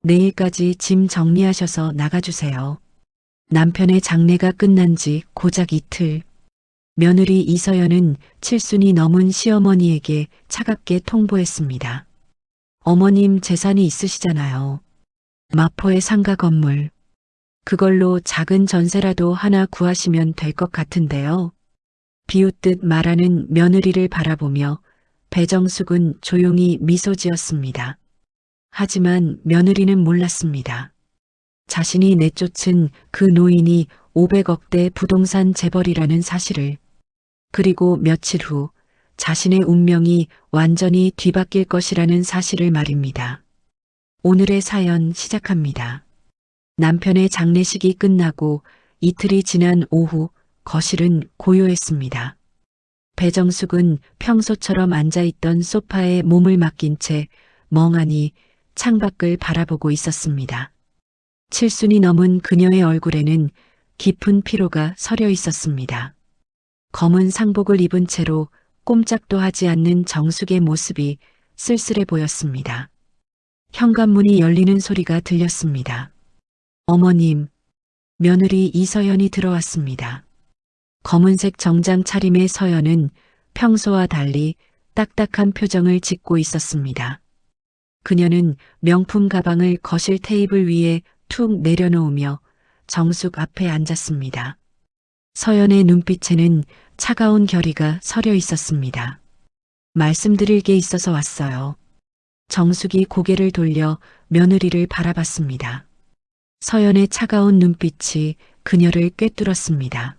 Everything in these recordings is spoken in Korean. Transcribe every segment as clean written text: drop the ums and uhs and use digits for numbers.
내일까지 짐 정리하셔서 나가주세요. 남편의 장례가 끝난 지 고작 이틀. 며느리 이서연은 칠순이 넘은 시어머니에게 차갑게 통보했습니다. 어머님 재산이 있으시잖아요. 마포의 상가 건물. 그걸로 작은 전세라도 하나 구하시면 될 것 같은데요. 비웃듯 말하는 며느리를 바라보며 배정숙은 조용히 미소 지었습니다. 하지만 며느리는 몰랐습니다. 자신이 내쫓은 그 노인이 500억대 부동산 재벌이라는 사실을. 그리고 며칠 후 자신의 운명이 완전히 뒤바뀔 것이라는 사실을 말입니다. 오늘의 사연 시작합니다. 남편의 장례식이 끝나고 이틀이 지난 오후 거실은 고요했습니다. 배정숙은 평소처럼 앉아있던 소파에 몸을 맡긴 채 멍하니 창밖을 바라보고 있었습니다. 칠순이 넘은 그녀의 얼굴에는 깊은 피로가 서려 있었습니다. 검은 상복을 입은 채로 꼼짝도 하지 않는 정숙의 모습이 쓸쓸해 보였습니다. 현관문이 열리는 소리가 들렸습니다. 어머님, 며느리 이서연이 들어왔습니다. 검은색 정장 차림의 서연은 평소와 달리 딱딱한 표정을 짓고 있었습니다. 그녀는 명품 가방을 거실 테이블 위에 툭 내려놓으며 정숙 앞에 앉았습니다. 서연의 눈빛에는 차가운 결의가 서려 있었습니다. 말씀드릴 게 있어서 왔어요. 정숙이 고개를 돌려 며느리를 바라봤습니다. 서연의 차가운 눈빛이 그녀를 꿰뚫었습니다.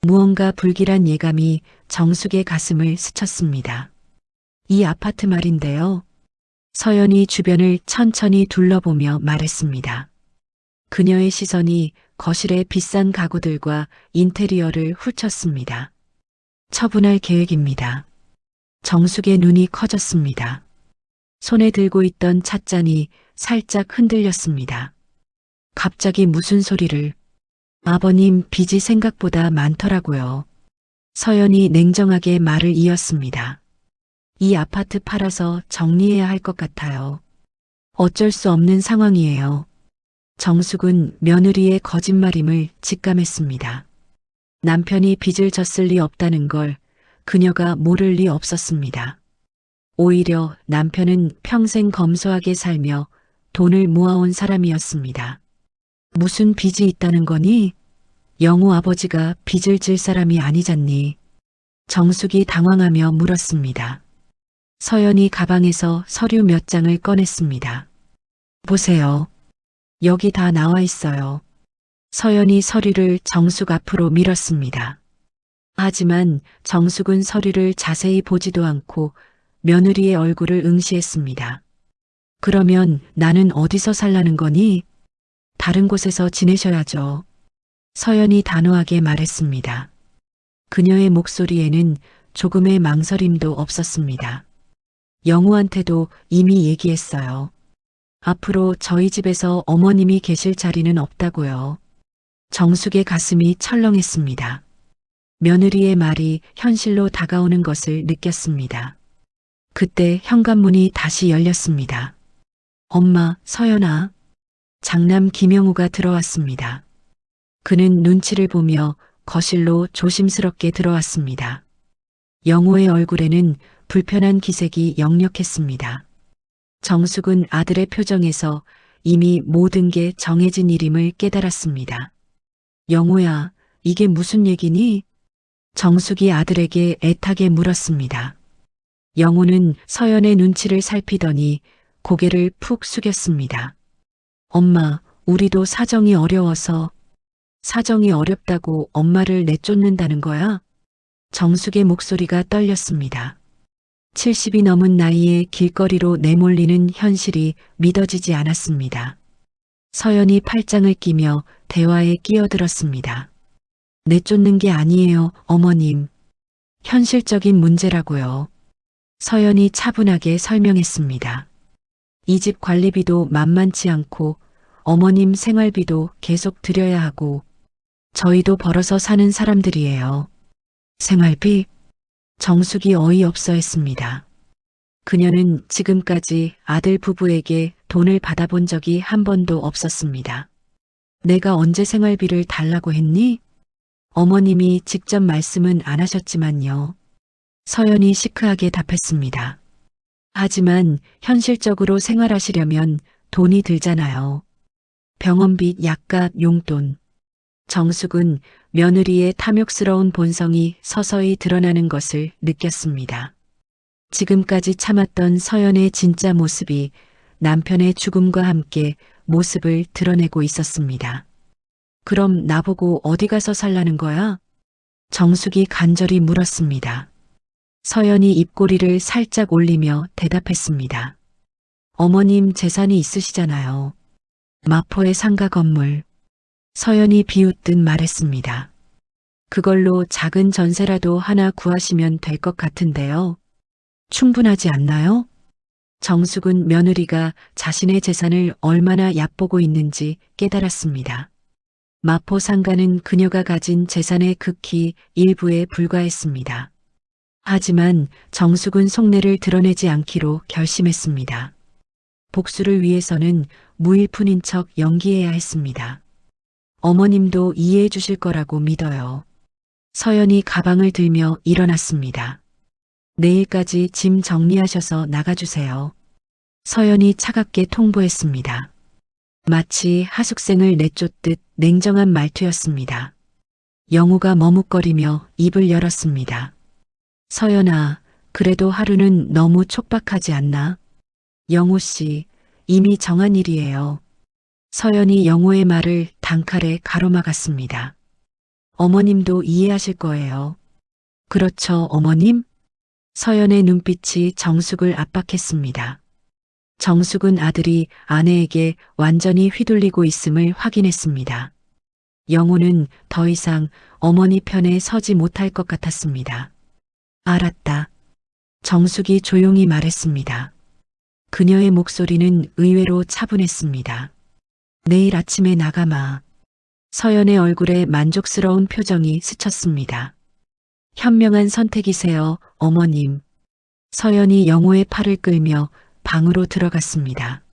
무언가 불길한 예감이 정숙의 가슴을 스쳤습니다. 이 아파트 말인데요. 서연이 주변을 천천히 둘러보며 말했습니다. 그녀의 시선이 거실의 비싼 가구들과 인테리어를 훑쳤습니다. 처분할 계획입니다. 정숙의 눈이 커졌습니다. 손에 들고 있던 찻잔이 살짝 흔들렸습니다. 갑자기 무슨 소리를? 아버님 빚이 생각보다 많더라고요. 서연이 냉정하게 말을 이었습니다. 이 아파트 팔아서 정리해야 할 것 같아요. 어쩔 수 없는 상황이에요. 정숙은 며느리의 거짓말임을 직감했습니다. 남편이 빚을 졌을 리 없다는 걸 그녀가 모를 리 없었습니다. 오히려 남편은 평생 검소하게 살며 돈을 모아온 사람이었습니다. 무슨 빚이 있다는 거니? 영우 아버지가 빚을 질 사람이 아니잖니. 정숙이 당황하며 물었습니다. 서연이 가방에서 서류 몇 장을 꺼냈습니다. 보세요. 여기 다 나와 있어요. 서연이 서류를 정숙 앞으로 밀었습니다. 하지만 정숙은 서류를 자세히 보지도 않고 며느리의 얼굴을 응시했습니다. 그러면 나는 어디서 살라는 거니? 다른 곳에서 지내셔야죠. 서연이 단호하게 말했습니다. 그녀의 목소리에는 조금의 망설임도 없었습니다. 영우한테도 이미 얘기했어요. 앞으로 저희 집에서 어머님이 계실 자리는 없다고요. 정숙의 가슴이 철렁했습니다. 며느리의 말이 현실로 다가오는 것을 느꼈습니다. 그때 현관문이 다시 열렸습니다. 엄마, 서연아. 장남 김영우가 들어왔습니다. 그는 눈치를 보며 거실로 조심스럽게 들어왔습니다. 영우의 얼굴에는 불편한 기색이 역력했습니다. 정숙은 아들의 표정에서 이미 모든 게 정해진 일임을 깨달았습니다. 영우야, 이게 무슨 얘기니? 정숙이 아들에게 애타게 물었습니다. 영우는 서연의 눈치를 살피더니 고개를 푹 숙였습니다. 엄마, 우리도 사정이 어려워서. 사정이 어렵다고 엄마를 내쫓는다는 거야? 정숙의 목소리가 떨렸습니다. 70이 넘은 나이에 길거리로 내몰리는 현실이 믿어지지 않았습니다. 서연이 팔짱을 끼며 대화에 끼어들었습니다. 내쫓는 게 아니에요, 어머님. 현실적인 문제라고요. 서연이 차분하게 설명했습니다. 이 집 관리비도 만만치 않고 어머님 생활비도 계속 드려야 하고 저희도 벌어서 사는 사람들이에요. 생활비? 정숙이 어이없어 했습니다. 그녀는 지금까지 아들 부부에게 돈을 받아본 적이 한 번도 없었습니다. 내가 언제 생활비를 달라고 했니? 어머님이 직접 말씀은 안 하셨지만요. 서연이 시크하게 답했습니다. 하지만 현실적으로 생활하시려면 돈이 들잖아요. 병원비, 약값, 용돈. 정숙은 며느리의 탐욕스러운 본성이 서서히 드러나는 것을 느꼈습니다. 지금까지 참았던 서연의 진짜 모습이 남편의 죽음과 함께 모습을 드러내고 있었습니다. 그럼 나보고 어디 가서 살라는 거야? 정숙이 간절히 물었습니다. 서연이 입꼬리를 살짝 올리며 대답했습니다. 어머님 재산이 있으시잖아요. 마포의 상가 건물. 서연이 비웃듯 말했습니다. 그걸로 작은 전세라도 하나 구하시면 될 것 같은데요. 충분하지 않나요? 정숙은 며느리가 자신의 재산을 얼마나 얕보고 있는지 깨달았습니다. 마포 상가는 그녀가 가진 재산의 극히 일부에 불과했습니다. 하지만 정숙은 속내를 드러내지 않기로 결심했습니다. 복수를 위해서는 무일푼인 척 연기해야 했습니다. 어머님도 이해해 주실 거라고 믿어요. 서연이 가방을 들며 일어났습니다. 내일까지 짐 정리하셔서 나가주세요. 서연이 차갑게 통보했습니다. 마치 하숙생을 내쫓듯 냉정한 말투였습니다. 영우가 머뭇거리며 입을 열었습니다. 서연아, 그래도 하루는 너무 촉박하지 않나? 영우 씨, 이미 정한 일이에요. 서연이 영우의 말을 단칼에 가로막았습니다. 어머님도 이해하실 거예요. 그렇죠, 어머님? 서연의 눈빛이 정숙을 압박했습니다. 정숙은 아들이 아내에게 완전히 휘둘리고 있음을 확인했습니다. 영우는 더 이상 어머니 편에 서지 못할 것 같았습니다. 알았다. 정숙이 조용히 말했습니다. 그녀의 목소리는 의외로 차분했습니다. 내일 아침에 나가마. 서연의 얼굴에 만족스러운 표정이 스쳤습니다. 현명한 선택이세요, 어머님. 서연이 영호의 팔을 끌며 방으로 들어갔습니다.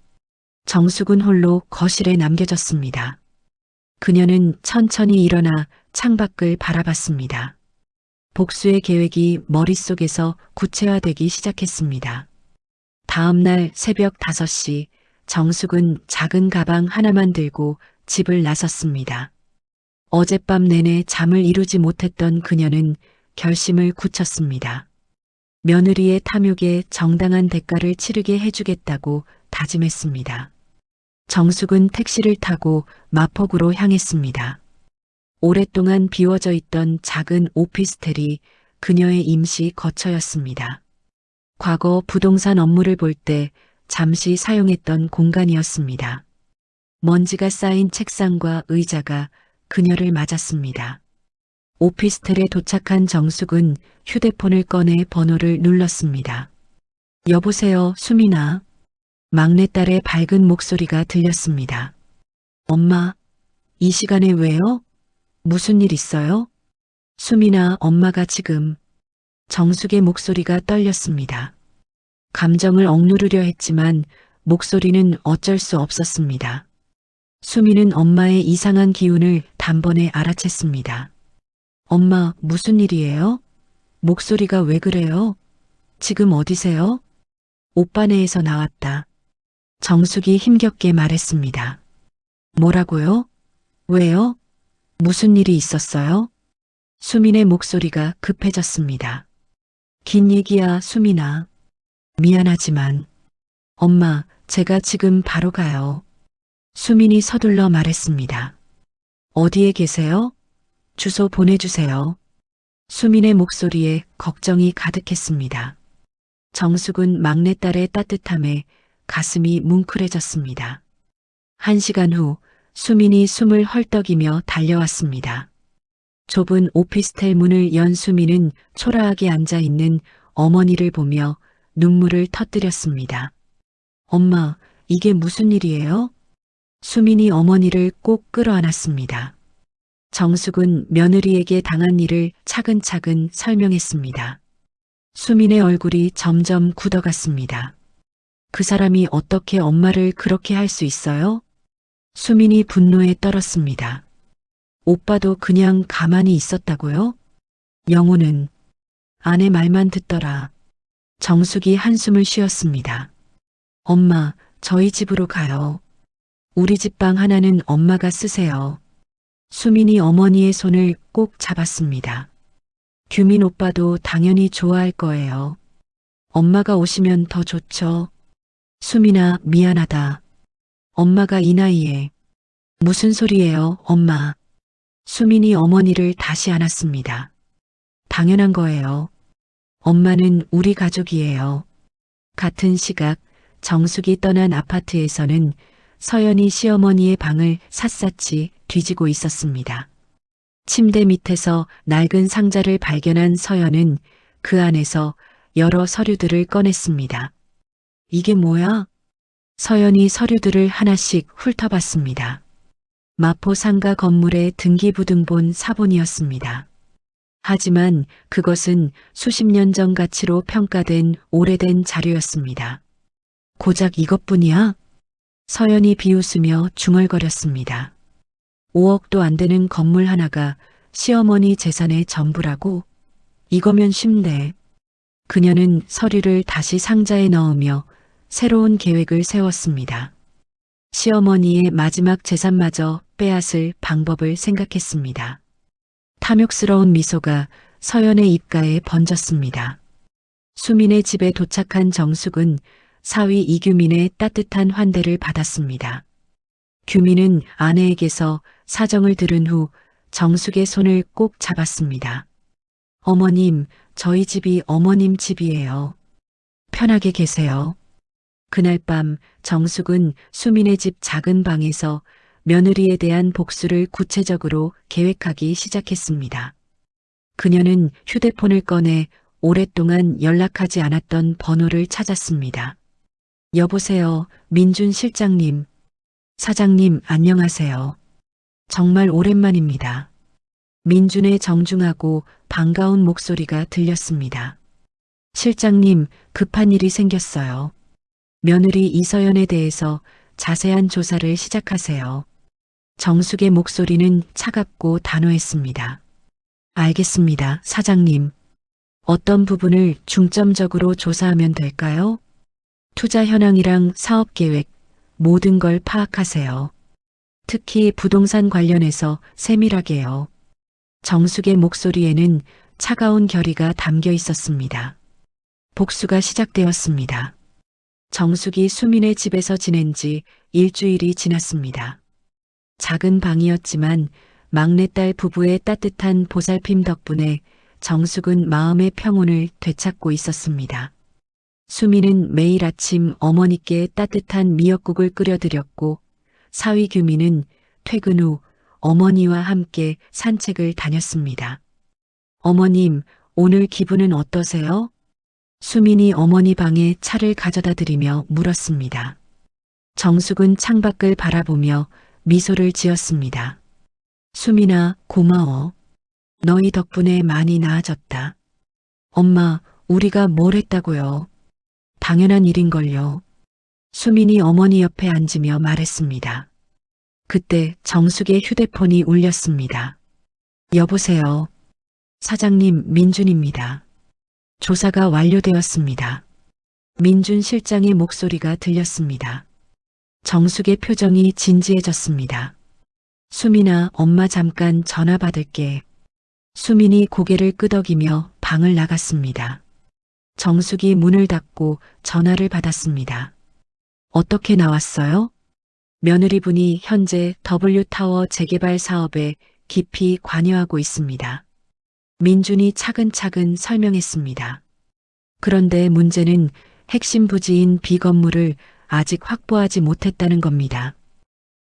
정숙은 홀로 거실에 남겨졌습니다. 그녀는 천천히 일어나 창밖을 바라봤습니다. 복수의 계획이 머릿속에서 구체화되기 시작했습니다. 다음 날 새벽 5시 정숙은 작은 가방 하나만 들고 집을 나섰습니다. 어젯밤 내내 잠을 이루지 못했던 그녀는 결심을 굳혔습니다. 며느리의 탐욕에 정당한 대가를 치르게 해주겠다고 다짐했습니다. 정숙은 택시를 타고 마포구로 향했습니다. 오랫동안 비워져 있던 작은 오피스텔이 그녀의 임시 거처였습니다. 과거 부동산 업무를 볼 때 잠시 사용했던 공간이었습니다. 먼지가 쌓인 책상과 의자가 그녀를 맞았습니다. 오피스텔에 도착한 정숙은 휴대폰을 꺼내 번호를 눌렀습니다. 여보세요, 수민아. 막내딸의 밝은 목소리가 들렸습니다. 엄마, 이 시간에 왜요? 무슨 일 있어요? 수민아, 엄마가 지금. 정숙의 목소리가 떨렸습니다. 감정을 억누르려 했지만 목소리는 어쩔 수 없었습니다. 수민은 엄마의 이상한 기운을 단번에 알아챘습니다. 엄마, 무슨 일이에요? 목소리가 왜 그래요? 지금 어디세요? 오빠네에서 나왔다. 정숙이 힘겹게 말했습니다. 뭐라고요? 왜요? 무슨 일이 있었어요? 수민의 목소리가 급해졌습니다. 긴 얘기야, 수민아. 미안하지만. 엄마, 제가 지금 바로 가요. 수민이 서둘러 말했습니다. 어디에 계세요? 주소 보내주세요. 수민의 목소리에 걱정이 가득했습니다. 정숙은 막내딸의 따뜻함에 가슴이 뭉클해졌습니다. 1시간 후 수민이 숨을 헐떡이며 달려왔습니다. 좁은 오피스텔 문을 연 수민은 초라하게 앉아있는 어머니를 보며 눈물을 터뜨렸습니다. 엄마, 이게 무슨 일이에요? 수민이 어머니를 꼭 끌어안았습니다. 정숙은 며느리에게 당한 일을 차근차근 설명했습니다. 수민의 얼굴이 점점 굳어갔습니다. 그 사람이 어떻게 엄마를 그렇게 할 수 있어요? 수민이 분노에 떨었습니다. 오빠도 그냥 가만히 있었다고요? 영호는 아내 말만 듣더라. 정숙이 한숨을 쉬었습니다. 엄마, 저희 집으로 가요. 우리 집 방 하나는 엄마가 쓰세요. 수민이 어머니의 손을 꼭 잡았습니다. 규민 오빠도 당연히 좋아할 거예요. 엄마가 오시면 더 좋죠. 수민아, 미안하다. 엄마가 이 나이에. 무슨 소리예요, 엄마. 수민이 어머니를 다시 안았습니다. 당연한 거예요. 엄마는 우리 가족이에요. 같은 시각 정숙이 떠난 아파트에서는 서연이 시어머니의 방을 샅샅이 뒤지고 있었습니다. 침대 밑에서 낡은 상자를 발견한 서연은 그 안에서 여러 서류들을 꺼냈습니다. 이게 뭐야? 서연이 서류들을 하나씩 훑어봤습니다. 마포 상가 건물의 등기부등본 사본이었습니다. 하지만 그것은 수십 년 전 가치로 평가된 오래된 자료였습니다. 고작 이것뿐이야? 서연이 비웃으며 중얼거렸습니다. 5억도 안 되는 건물 하나가 시어머니 재산의 전부라고? 이거면 쉽네. 그녀는 서류를 다시 상자에 넣으며 새로운 계획을 세웠습니다. 시어머니의 마지막 재산마저 빼앗을 방법을 생각했습니다. 탐욕스러운 미소가 서연의 입가에 번졌습니다. 수민의 집에 도착한 정숙은 사위 이규민의 따뜻한 환대를 받았습니다. 규민은 아내에게서 사정을 들은 후 정숙의 손을 꼭 잡았습니다. 어머님, 저희 집이 어머님 집이에요. 편하게 계세요. 그날 밤 정숙은 수민의 집 작은 방에서 며느리에 대한 복수를 구체적으로 계획하기 시작했습니다. 그녀는 휴대폰을 꺼내 오랫동안 연락하지 않았던 번호를 찾았습니다. 여보세요, 민준 실장님. 사장님, 안녕하세요. 정말 오랜만입니다. 민준의 정중하고 반가운 목소리가 들렸습니다. 실장님, 급한 일이 생겼어요. 며느리 이서연에 대해서 자세한 조사를 시작하세요. 정숙의 목소리는 차갑고 단호했습니다. 알겠습니다, 사장님. 어떤 부분을 중점적으로 조사하면 될까요? 투자 현황이랑 사업 계획, 모든 걸 파악하세요. 특히 부동산 관련해서 세밀하게요. 정숙의 목소리에는 차가운 결의가 담겨 있었습니다. 복수가 시작되었습니다. 정숙이 수민의 집에서 지낸 지 일주일이 지났습니다. 작은 방이었지만 막내딸 부부의 따뜻한 보살핌 덕분에 정숙은 마음의 평온을 되찾고 있었습니다. 수민은 매일 아침 어머니께 따뜻한 미역국을 끓여드렸고 사위 규민은 퇴근 후 어머니와 함께 산책을 다녔습니다. 어머님, 오늘 기분은 어떠세요? 수민이 어머니 방에 차를 가져다 드리며 물었습니다. 정숙은 창밖을 바라보며 미소를 지었습니다. 수민아, 고마워. 너희 덕분에 많이 나아졌다. 엄마, 우리가 뭘 했다고요? 당연한 일인걸요. 수민이 어머니 옆에 앉으며 말했습니다. 그때 정숙의 휴대폰이 울렸습니다. 여보세요. 사장님, 민준입니다. 조사가 완료되었습니다. 민준 실장의 목소리가 들렸습니다. 정숙의 표정이 진지해졌습니다. 수민아, 엄마 잠깐 전화 받을게. 수민이 고개를 끄덕이며 방을 나갔습니다. 정숙이 문을 닫고 전화를 받았습니다. 어떻게 나왔어요? 며느리분이 현재 W타워 재개발 사업에 깊이 관여하고 있습니다. 민준이 차근차근 설명했습니다. 그런데 문제는 핵심 부지인 B 건물을 아직 확보하지 못했다는 겁니다.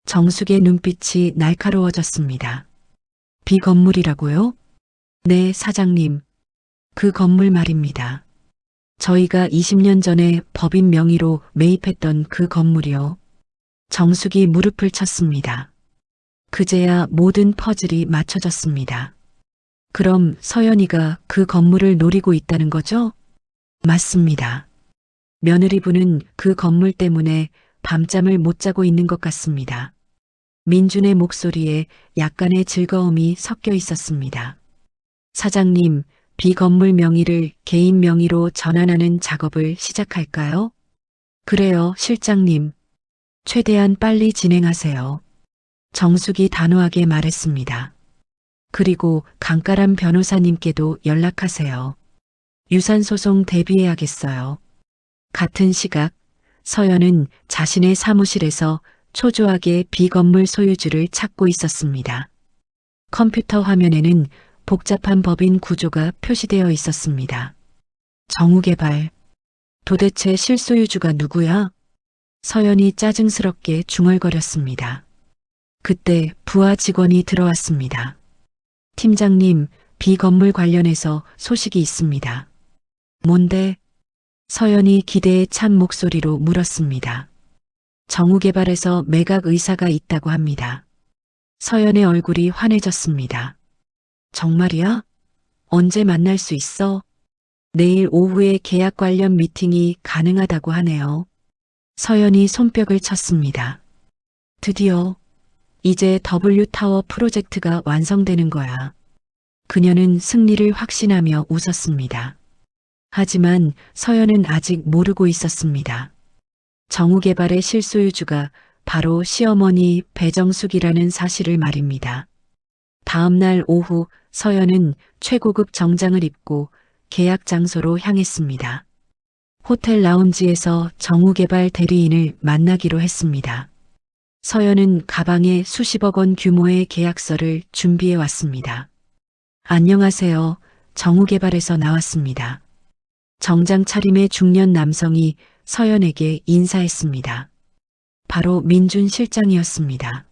정숙의 눈빛이 날카로워졌습니다. B 건물이라고요? 네, 사장님. 그 건물 말입니다. 저희가 20년 전에 법인 명의로 매입했던 그 건물이요. 정숙이 무릎을 쳤습니다. 그제야 모든 퍼즐이 맞춰졌습니다. 그럼 서연이가 그 건물을 노리고 있다는 거죠? 맞습니다. 며느리분은 그 건물 때문에 밤잠을 못 자고 있는 것 같습니다. 민준의 목소리에 약간의 즐거움이 섞여 있었습니다. 사장님, 비건물 명의를 개인 명의로 전환하는 작업을 시작할까요? 그래요, 실장님. 최대한 빨리 진행하세요. 정숙이 단호하게 말했습니다. 그리고 강가람 변호사님께도 연락하세요. 유산소송 대비해야겠어요. 같은 시각 서연은 자신의 사무실에서 초조하게 비건물 소유주를 찾고 있었습니다. 컴퓨터 화면에는 복잡한 법인 구조가 표시되어 있었습니다. 정우개발. 도대체 실소유주가 누구야? 서연이 짜증스럽게 중얼거렸습니다. 그때 부하 직원이 들어왔습니다. 팀장님, 비건물 관련해서 소식이 있습니다. 뭔데? 서연이 기대에 찬 목소리로 물었습니다. 정우개발에서 매각 의사가 있다고 합니다. 서연의 얼굴이 환해졌습니다. 정말이야? 언제 만날 수 있어? 내일 오후에 계약 관련 미팅이 가능하다고 하네요. 서연이 손뼉을 쳤습니다. 드디어 이제 W타워 프로젝트가 완성되는 거야. 그녀는 승리를 확신하며 웃었습니다. 하지만 서연은 아직 모르고 있었습니다. 정우개발의 실소유주가 바로 시어머니 배정숙이라는 사실을 말입니다. 다음 날 오후 서연은 최고급 정장을 입고 계약 장소로 향했습니다. 호텔 라운지에서 정우개발 대리인을 만나기로 했습니다. 서연은 가방에 수십억 원 규모의 계약서를 준비해 왔습니다. 안녕하세요. 정우개발에서 나왔습니다. 정장 차림의 중년 남성이 서연에게 인사했습니다. 바로 민준 실장이었습니다.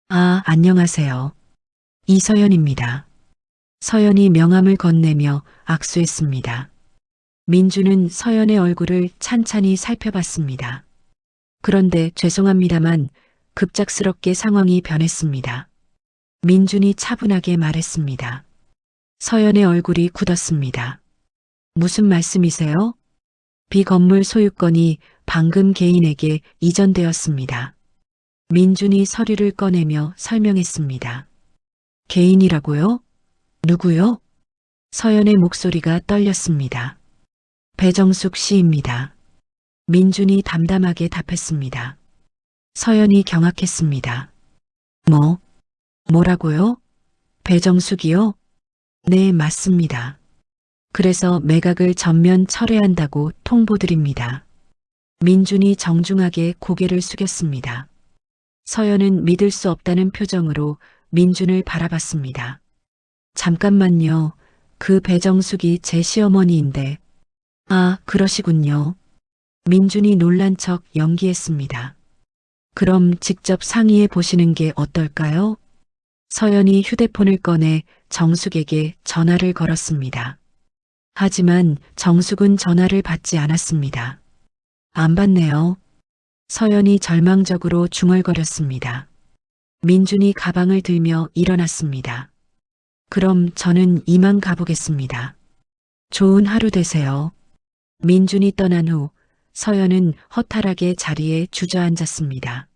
아, 안녕하세요. 이서연입니다. 서연이 명함을 건네며 악수했습니다. 민준은 서연의 얼굴을 찬찬히 살펴봤습니다. 그런데 죄송합니다만 급작스럽게 상황이 변했습니다. 민준이 차분하게 말했습니다. 서연의 얼굴이 굳었습니다. 무슨 말씀이세요? 비건물 소유권이 방금 개인에게 이전되었습니다. 민준이 서류를 꺼내며 설명했습니다. 개인이라고요? 누구요? 서연의 목소리가 떨렸습니다. 배정숙 씨입니다. 민준이 담담하게 답했습니다. 서연이 경악했습니다. 뭐라고요? 배정숙이요? 네, 맞습니다. 그래서 매각을 전면 철회한다고 통보드립니다. 민준이 정중하게 고개를 숙였습니다. 서연은 믿을 수 없다는 표정으로 민준을 바라봤습니다. 잠깐만요. 그 배정숙이 제 시어머니인데. 아, 그러시군요. 민준이 놀란 척 연기했습니다. 그럼 직접 상의해 보시는 게 어떨까요? 서연이 휴대폰을 꺼내 정숙에게 전화를 걸었습니다. 하지만 정숙은 전화를 받지 않았습니다. 안 받네요. 서연이 절망적으로 중얼거렸습니다. 민준이 가방을 들며 일어났습니다. 그럼 저는 이만 가보겠습니다. 좋은 하루 되세요. 민준이 떠난 후 서연은 허탈하게 자리에 주저앉았습니다.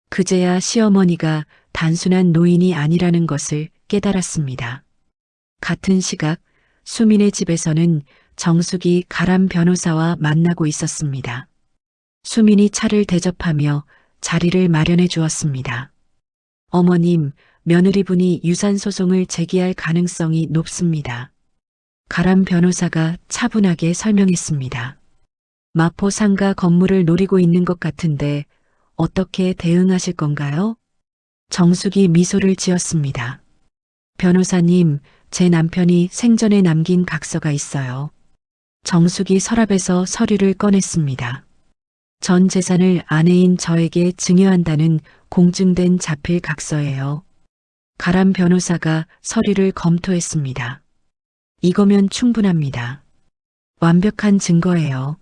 그제야 시어머니가 단순한 노인이 아니라는 것을 깨달았습니다. 같은 시각 수민의 집에서는 정숙이 가람 변호사와 만나고 있었습니다. 수민이 차를 대접하며 자리를 마련해 주었습니다. 어머님, 며느리분이 유산소송을 제기할 가능성이 높습니다. 가람 변호사가 차분하게 설명했습니다. 마포 상가 건물을 노리고 있는 것 같은데 어떻게 대응하실 건가요? 정숙이 미소를 지었습니다. 변호사님, 제 남편이 생전에 남긴 각서가 있어요. 정숙이 서랍에서 서류를 꺼냈습니다. 전 재산을 아내인 저에게 증여한다는 공증된 자필 각서예요. 가람 변호사가 서류를 검토했습니다. 이거면 충분합니다. 완벽한 증거예요.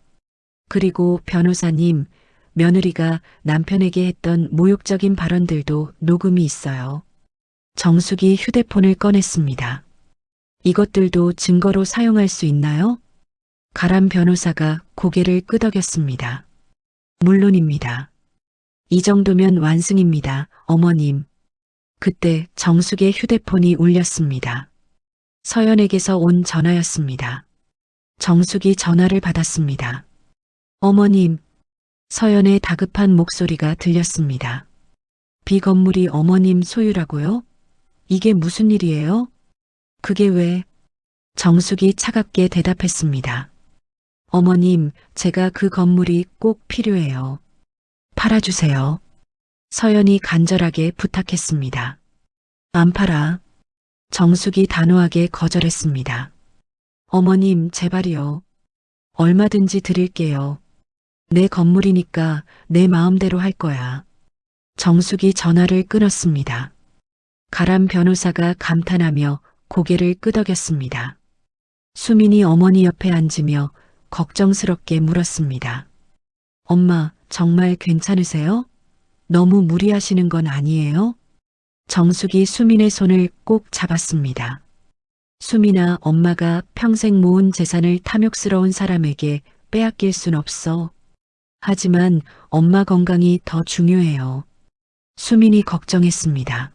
그리고 변호사님, 며느리가 남편에게 했던 모욕적인 발언들도 녹음이 있어요. 정숙이 휴대폰을 꺼냈습니다. 이것들도 증거로 사용할 수 있나요? 가람 변호사가 고개를 끄덕였습니다. 물론입니다. 이 정도면 완승입니다, 어머님. 그때 정숙의 휴대폰이 울렸습니다. 서연에게서 온 전화였습니다. 정숙이 전화를 받았습니다. 어머님, 서연의 다급한 목소리가 들렸습니다. 비 건물이 어머님 소유라고요? 이게 무슨 일이에요? 그게 왜? 정숙이 차갑게 대답했습니다. 어머님, 제가 그 건물이 꼭 필요해요. 팔아주세요. 서연이 간절하게 부탁했습니다. 안 팔아. 정숙이 단호하게 거절했습니다. 어머님, 제발이요. 얼마든지 드릴게요. 내 건물이니까 내 마음대로 할 거야. 정숙이 전화를 끊었습니다. 가람 변호사가 감탄하며 고개를 끄덕였습니다. 수민이 어머니 옆에 앉으며 걱정스럽게 물었습니다. 엄마, 정말 괜찮으세요? 너무 무리하시는 건 아니에요? 정숙이 수민의 손을 꼭 잡았습니다. 수민아, 엄마가 평생 모은 재산을 탐욕스러운 사람에게 빼앗길 순 없어. 하지만 엄마 건강이 더 중요해요. 수민이 걱정했습니다.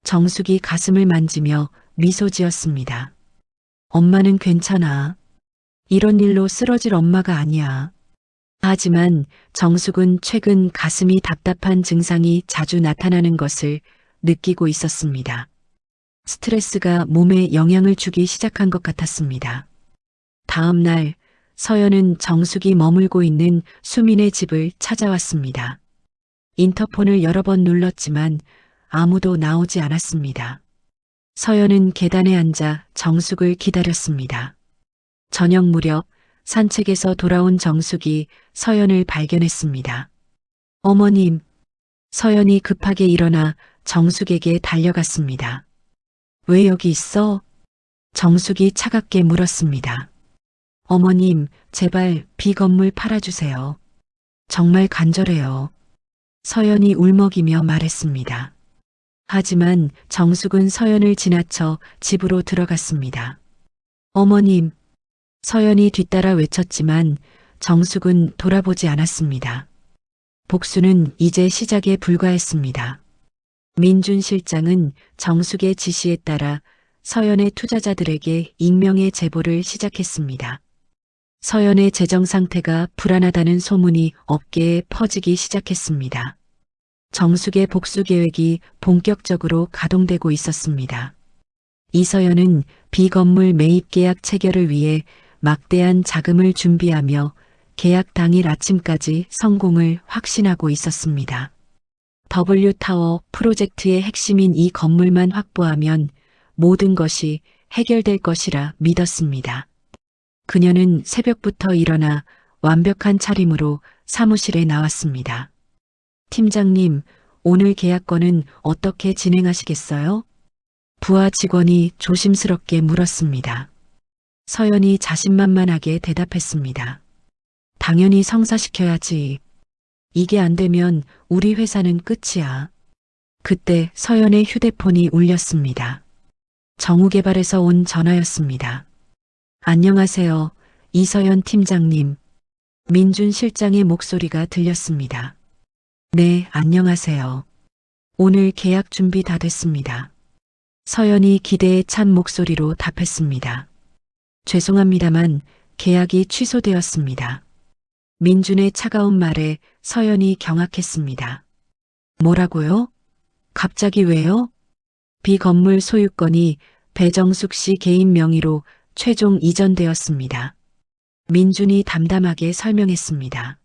정숙이 가슴을 만지며 미소 지었습니다. 엄마는 괜찮아. 이런 일로 쓰러질 엄마가 아니야. 하지만 정숙은 최근 가슴이 답답한 증상이 자주 나타나는 것을 느끼고 있었습니다. 스트레스가 몸에 영향을 주기 시작한 것 같았습니다. 다음 날 서연은 정숙이 머물고 있는 수민의 집을 찾아왔습니다. 인터폰을 여러 번 눌렀지만 아무도 나오지 않았습니다. 서연은 계단에 앉아 정숙을 기다렸습니다. 저녁 무렵 산책에서 돌아온 정숙이 서연을 발견했습니다. 어머님, 서연이 급하게 일어나 정숙에게 달려갔습니다. 왜 여기 있어? 정숙이 차갑게 물었습니다. 어머님, 제발 비 건물 팔아주세요. 정말 간절해요. 서연이 울먹이며 말했습니다. 하지만 정숙은 서연을 지나쳐 집으로 들어갔습니다. 어머님, 서연이 뒤따라 외쳤지만 정숙은 돌아보지 않았습니다. 복수는 이제 시작에 불과했습니다. 민준 실장은 정숙의 지시에 따라 서연의 투자자들에게 익명의 제보를 시작했습니다. 서연의 재정 상태가 불안하다는 소문이 업계에 퍼지기 시작했습니다. 정숙의 복수 계획이 본격적으로 가동되고 있었습니다. 이서연은 비건물 매입 계약 체결을 위해 막대한 자금을 준비하며 계약 당일 아침까지 성공을 확신하고 있었습니다. W타워 프로젝트의 핵심인 이 건물만 확보하면 모든 것이 해결될 것이라 믿었습니다. 그녀는 새벽부터 일어나 완벽한 차림으로 사무실에 나왔습니다. 팀장님, 오늘 계약건은 어떻게 진행하시겠어요? 부하 직원이 조심스럽게 물었습니다. 서연이 자신만만하게 대답했습니다. 당연히 성사시켜야지. 이게 안 되면 우리 회사는 끝이야. 그때 서연의 휴대폰이 울렸습니다. 정우개발에서 온 전화였습니다. 안녕하세요, 이서연 팀장님. 민준 실장의 목소리가 들렸습니다. 네, 안녕하세요. 오늘 계약 준비 다 됐습니다. 서연이 기대에 찬 목소리로 답했습니다. 죄송합니다만 계약이 취소되었습니다. 민준의 차가운 말에 서연이 경악했습니다. 뭐라고요? 갑자기 왜요? 비건물 소유권이 배정숙 씨 개인 명의로 최종 이전되었습니다. 민준이 담담하게 설명했습니다.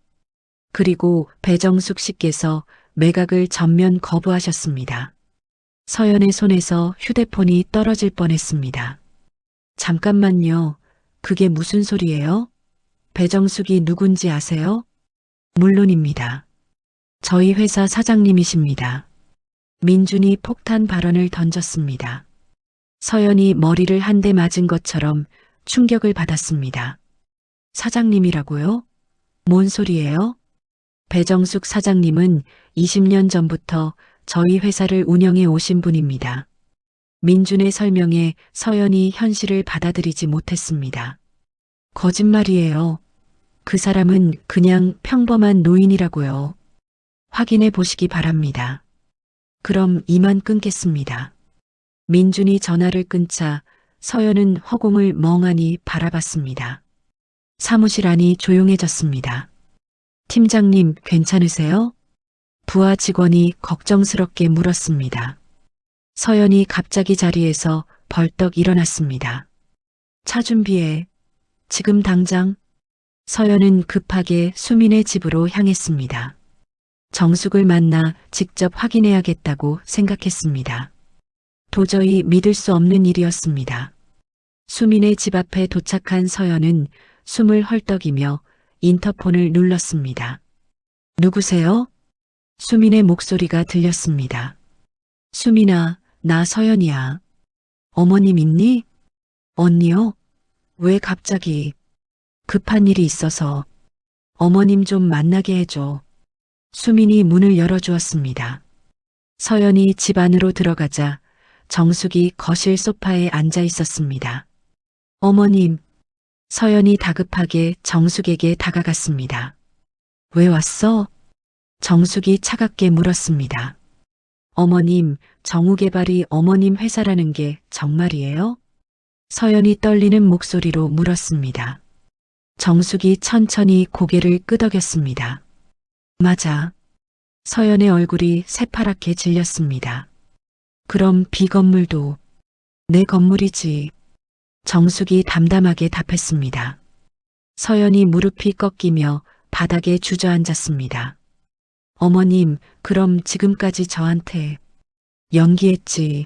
그리고 배정숙 씨께서 매각을 전면 거부하셨습니다. 서연의 손에서 휴대폰이 떨어질 뻔했습니다. 잠깐만요. 그게 무슨 소리예요? 배정숙이 누군지 아세요? 물론입니다. 저희 회사 사장님이십니다. 민준이 폭탄 발언을 던졌습니다. 서연이 머리를 한 대 맞은 것처럼 충격을 받았습니다. 사장님이라고요? 뭔 소리예요? 배정숙 사장님은 20년 전부터 저희 회사를 운영해 오신 분입니다. 민준의 설명에 서연이 현실을 받아들이지 못했습니다. 거짓말이에요. 그 사람은 그냥 평범한 노인이라고요. 확인해 보시기 바랍니다. 그럼 이만 끊겠습니다. 민준이 전화를 끊자 서연은 허공을 멍하니 바라봤습니다. 사무실 안이 조용해졌습니다. 팀장님, 괜찮으세요? 부하 직원이 걱정스럽게 물었습니다. 서연이 갑자기 자리에서 벌떡 일어났습니다. 차 준비해. 지금 당장. 서연은 급하게 수민의 집으로 향했습니다. 정숙을 만나 직접 확인해야겠다고 생각했습니다. 도저히 믿을 수 없는 일이었습니다. 수민의 집 앞에 도착한 서연은 숨을 헐떡이며 인터폰을 눌렀습니다. 누구세요? 수민의 목소리가 들렸습니다. 수민아, 나 서연이야. 어머님 있니? 언니요? 왜 갑자기? 급한 일이 있어서. 어머님 좀 만나게 해줘. 수민이 문을 열어주었습니다. 서연이 집 안으로 들어가자 정숙이 거실 소파에 앉아 있었습니다. 어머님, 서연이 다급하게 정숙에게 다가갔습니다. 왜 왔어? 정숙이 차갑게 물었습니다. 어머님, 정우개발이 어머님 회사라는 게 정말이에요? 서연이 떨리는 목소리로 물었습니다. 정숙이 천천히 고개를 끄덕였습니다. 맞아. 서연의 얼굴이 새파랗게 질렸습니다. 그럼 B 건물도 내 건물이지. 정숙이 담담하게 답했습니다. 서연이 무릎이 꺾이며 바닥에 주저앉았습니다. 어머님, 그럼 지금까지 저한테 연기했지.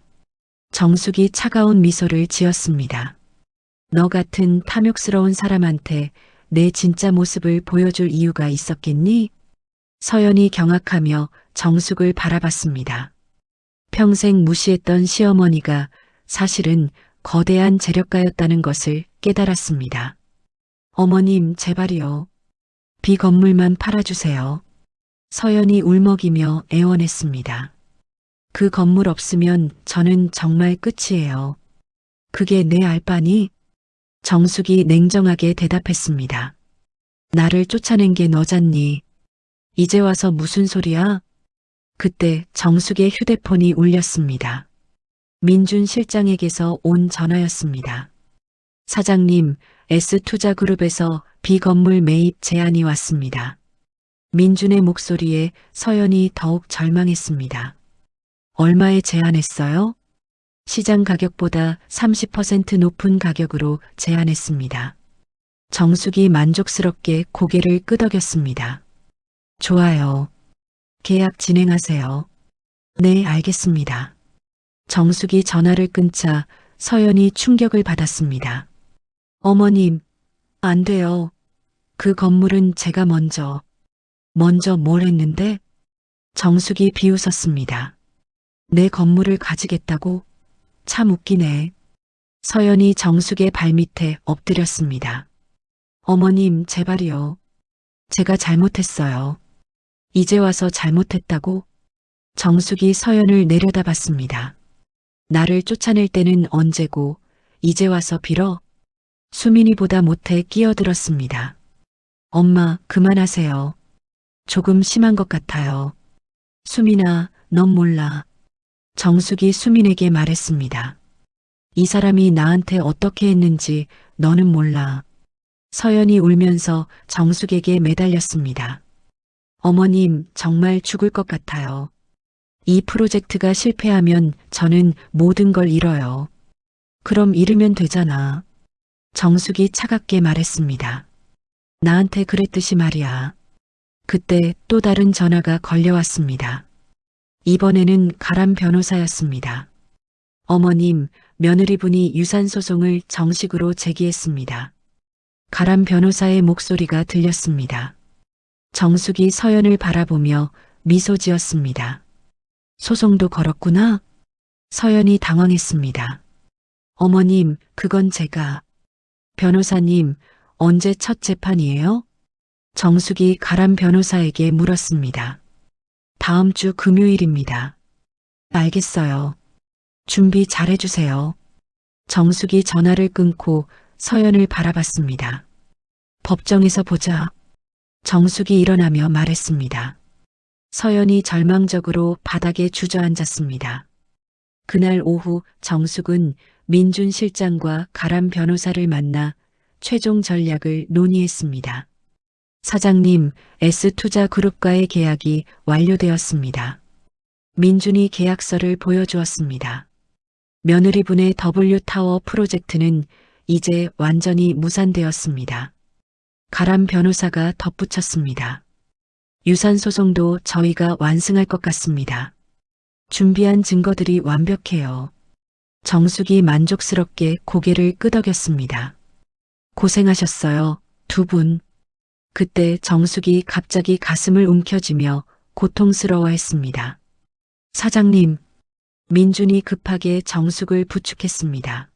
정숙이 차가운 미소를 지었습니다. 너 같은 탐욕스러운 사람한테 내 진짜 모습을 보여줄 이유가 있었겠니? 서연이 경악하며 정숙을 바라봤습니다. 평생 무시했던 시어머니가 사실은 거대한 재력가였다는 것을 깨달았습니다. 어머님, 제발이요. B 건물만 팔아주세요. 서연이 울먹이며 애원했습니다. 그 건물 없으면 저는 정말 끝이에요. 그게 내 알바니? 정숙이 냉정하게 대답했습니다. 나를 쫓아낸 게 너잖니. 이제 와서 무슨 소리야? 그때 정숙의 휴대폰이 울렸습니다. 민준 실장에게서 온 전화였습니다. 사장님, S투자그룹에서 B건물 매입 제안이 왔습니다. 민준의 목소리에 서연이 더욱 절망했습니다. 얼마에 제안했어요? 시장 가격보다 30% 높은 가격으로 제안했습니다. 정숙이 만족스럽게 고개를 끄덕였습니다. 좋아요. 계약 진행하세요. 네, 알겠습니다. 정숙이 전화를 끊자 서연이 충격을 받았습니다. 어머님, 안 돼요. 그 건물은 제가 먼저 뭘 했는데? 정숙이 비웃었습니다. 내 건물을 가지겠다고? 참 웃기네. 서연이 정숙의 발밑에 엎드렸습니다. 어머님, 제발이요. 제가 잘못했어요. 이제 와서 잘못했다고? 정숙이 서연을 내려다봤습니다. 나를 쫓아낼 때는 언제고 이제 와서 빌어? 수민이보다 못해 끼어들었습니다. 엄마, 그만하세요. 조금 심한 것 같아요. 수민아, 넌 몰라. 정숙이 수민에게 말했습니다. 이 사람이 나한테 어떻게 했는지 너는 몰라. 서연이 울면서 정숙에게 매달렸습니다. 어머님, 정말 죽을 것 같아요. 이 프로젝트가 실패하면 저는 모든 걸 잃어요. 그럼 잃으면 되잖아. 정숙이 차갑게 말했습니다. 나한테 그랬듯이 말이야. 그때 또 다른 전화가 걸려왔습니다. 이번에는 가람 변호사였습니다. 어머님, 며느리분이 유산소송을 정식으로 제기했습니다. 가람 변호사의 목소리가 들렸습니다. 정숙이 서연을 바라보며 미소 지었습니다. 소송도 걸었구나? 서연이 당황했습니다. 어머님, 그건 제가. 변호사님, 언제 첫 재판이에요? 정숙이 가람 변호사에게 물었습니다. 다음 주 금요일입니다. 알겠어요. 준비 잘 해주세요. 정숙이 전화를 끊고 서연을 바라봤습니다. 법정에서 보자. 정숙이 일어나며 말했습니다. 서연이 절망적으로 바닥에 주저앉았습니다. 그날 오후 정숙은 민준 실장과 가람 변호사를 만나 최종 전략을 논의했습니다. 사장님, S투자그룹과의 계약이 완료되었습니다. 민준이 계약서를 보여주었습니다. 며느리분의 W타워 프로젝트는 이제 완전히 무산되었습니다. 가람 변호사가 덧붙였습니다. 유산 소송도 저희가 완승할 것 같습니다. 준비한 증거들이 완벽해요. 정숙이 만족스럽게 고개를 끄덕였습니다. 고생하셨어요, 두 분. 그때 정숙이 갑자기 가슴을 움켜쥐며 고통스러워했습니다. 사장님, 민준이 급하게 정숙을 부축했습니다.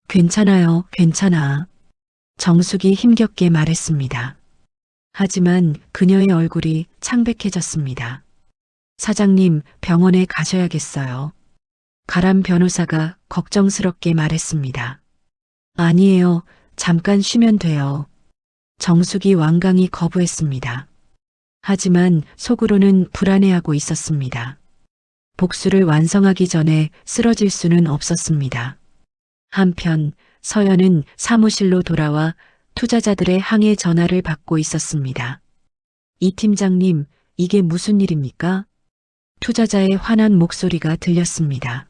괜찮아요, 괜찮아. 정숙이 힘겹게 말했습니다. 하지만 그녀의 얼굴이 창백해졌습니다. 사장님, 병원에 가셔야겠어요. 가람 변호사가 걱정스럽게 말했습니다. 아니에요, 잠깐 쉬면 돼요. 정숙이 완강히 거부했습니다. 하지만 속으로는 불안해하고 있었습니다. 복수를 완성하기 전에 쓰러질 수는 없었습니다. 한편 서연은 사무실로 돌아와 투자자들의 항해 전화를 받고 있었습니다. 이 팀장님, 이게 무슨 일입니까? 투자자의 화난 목소리가 들렸습니다.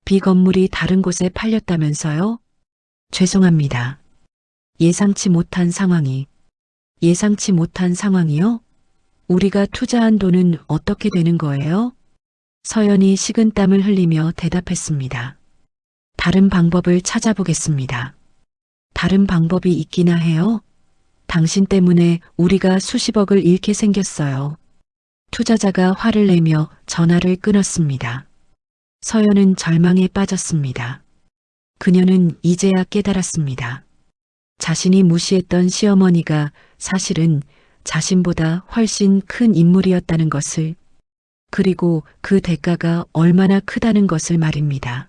비 건물이 다른 곳에 팔렸다면서요? 죄송합니다. 예상치 못한 상황이요? 우리가 투자한 돈은 어떻게 되는 거예요? 서연이 식은땀을 흘리며 대답했습니다. 다른 방법을 찾아보겠습니다. 다른 방법이 있기나 해요? 당신 때문에 우리가 수십억을 잃게 생겼어요. 투자자가 화를 내며 전화를 끊었습니다. 서연은 절망에 빠졌습니다. 그녀는 이제야 깨달았습니다. 자신이 무시했던 시어머니가 사실은 자신보다 훨씬 큰 인물이었다는 것을, 그리고 그 대가가 얼마나 크다는 것을 말입니다.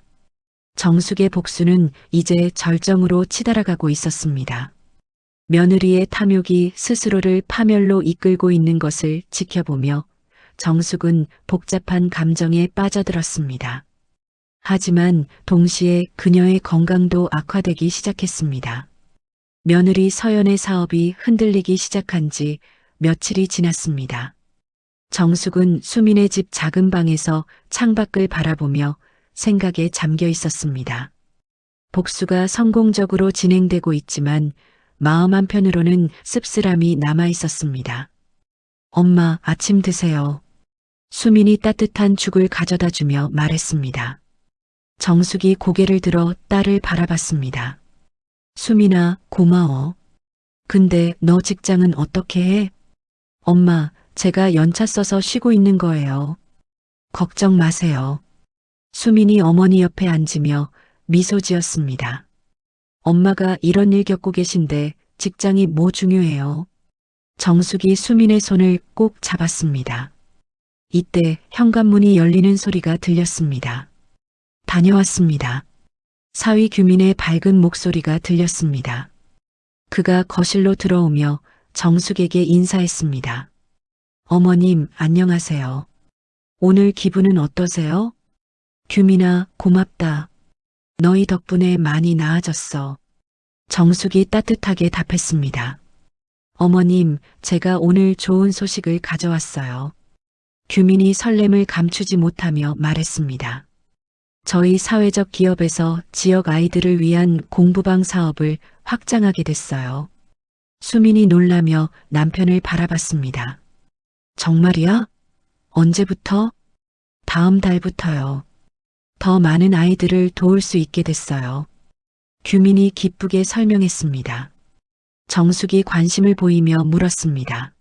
정숙의 복수는 이제 절정으로 치달아가고 있었습니다. 며느리의 탐욕이 스스로를 파멸로 이끌고 있는 것을 지켜보며 정숙은 복잡한 감정에 빠져들었습니다. 하지만 동시에 그녀의 건강도 악화되기 시작했습니다. 며느리 서연의 사업이 흔들리기 시작한 지 며칠이 지났습니다. 정숙은 수민의 집 작은 방에서 창밖을 바라보며 생각에 잠겨 있었습니다. 복수가 성공적으로 진행되고 있지만 마음 한편으로는 씁쓸함이 남아 있었습니다. 엄마, 아침 드세요. 수민이 따뜻한 죽을 가져다 주며 말했습니다. 정숙이 고개를 들어 딸을 바라봤습니다. 수민아, 고마워. 근데 너 직장은 어떻게 해? 엄마, 제가 연차 써서 쉬고 있는 거예요. 걱정 마세요. 수민이 어머니 옆에 앉으며 미소 지었습니다. 엄마가 이런 일 겪고 계신데 직장이 뭐 중요해요? 정숙이 수민의 손을 꼭 잡았습니다. 이때 현관문이 열리는 소리가 들렸습니다. 다녀왔습니다. 사위 규민의 밝은 목소리가 들렸습니다. 그가 거실로 들어오며 정숙에게 인사했습니다. 어머님, 안녕하세요. 오늘 기분은 어떠세요? 규민아, 고맙다. 너희 덕분에 많이 나아졌어. 정숙이 따뜻하게 답했습니다. 어머님, 제가 오늘 좋은 소식을 가져왔어요. 규민이 설렘을 감추지 못하며 말했습니다. 저희 사회적 기업에서 지역 아이들을 위한 공부방 사업을 확장하게 됐어요. 수민이 놀라며 남편을 바라봤습니다. 정말이야? 언제부터? 다음 달부터요. 더 많은 아이들을 도울 수 있게 됐어요. 규민이 기쁘게 설명했습니다. 정숙이 관심을 보이며 물었습니다.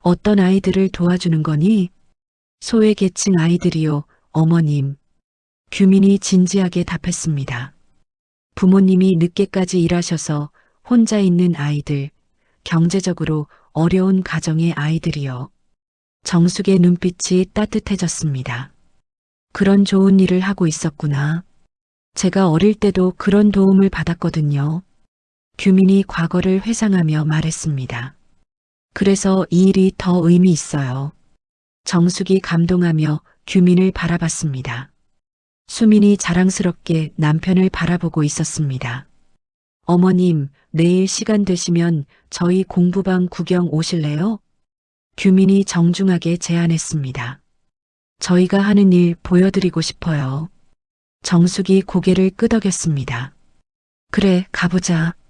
어떤 아이들을 도와주는 거니? 소외계층 아이들이요, 어머님. 규민이 진지하게 답했습니다. 부모님이 늦게까지 일하셔서 혼자 있는 아이들, 경제적으로 어려운 가정의 아이들이요. 정숙의 눈빛이 따뜻해졌습니다. 그런 좋은 일을 하고 있었구나. 제가 어릴 때도 그런 도움을 받았거든요. 규민이 과거를 회상하며 말했습니다. 그래서 이 일이 더 의미 있어요. 정숙이 감동하며 규민을 바라봤습니다. 수민이 자랑스럽게 남편을 바라보고 있었습니다. 어머님, 내일 시간 되시면 저희 공부방 구경 오실래요? 규민이 정중하게 제안했습니다. 저희가 하는 일 보여드리고 싶어요. 정숙이 고개를 끄덕였습니다. 그래, 가보자.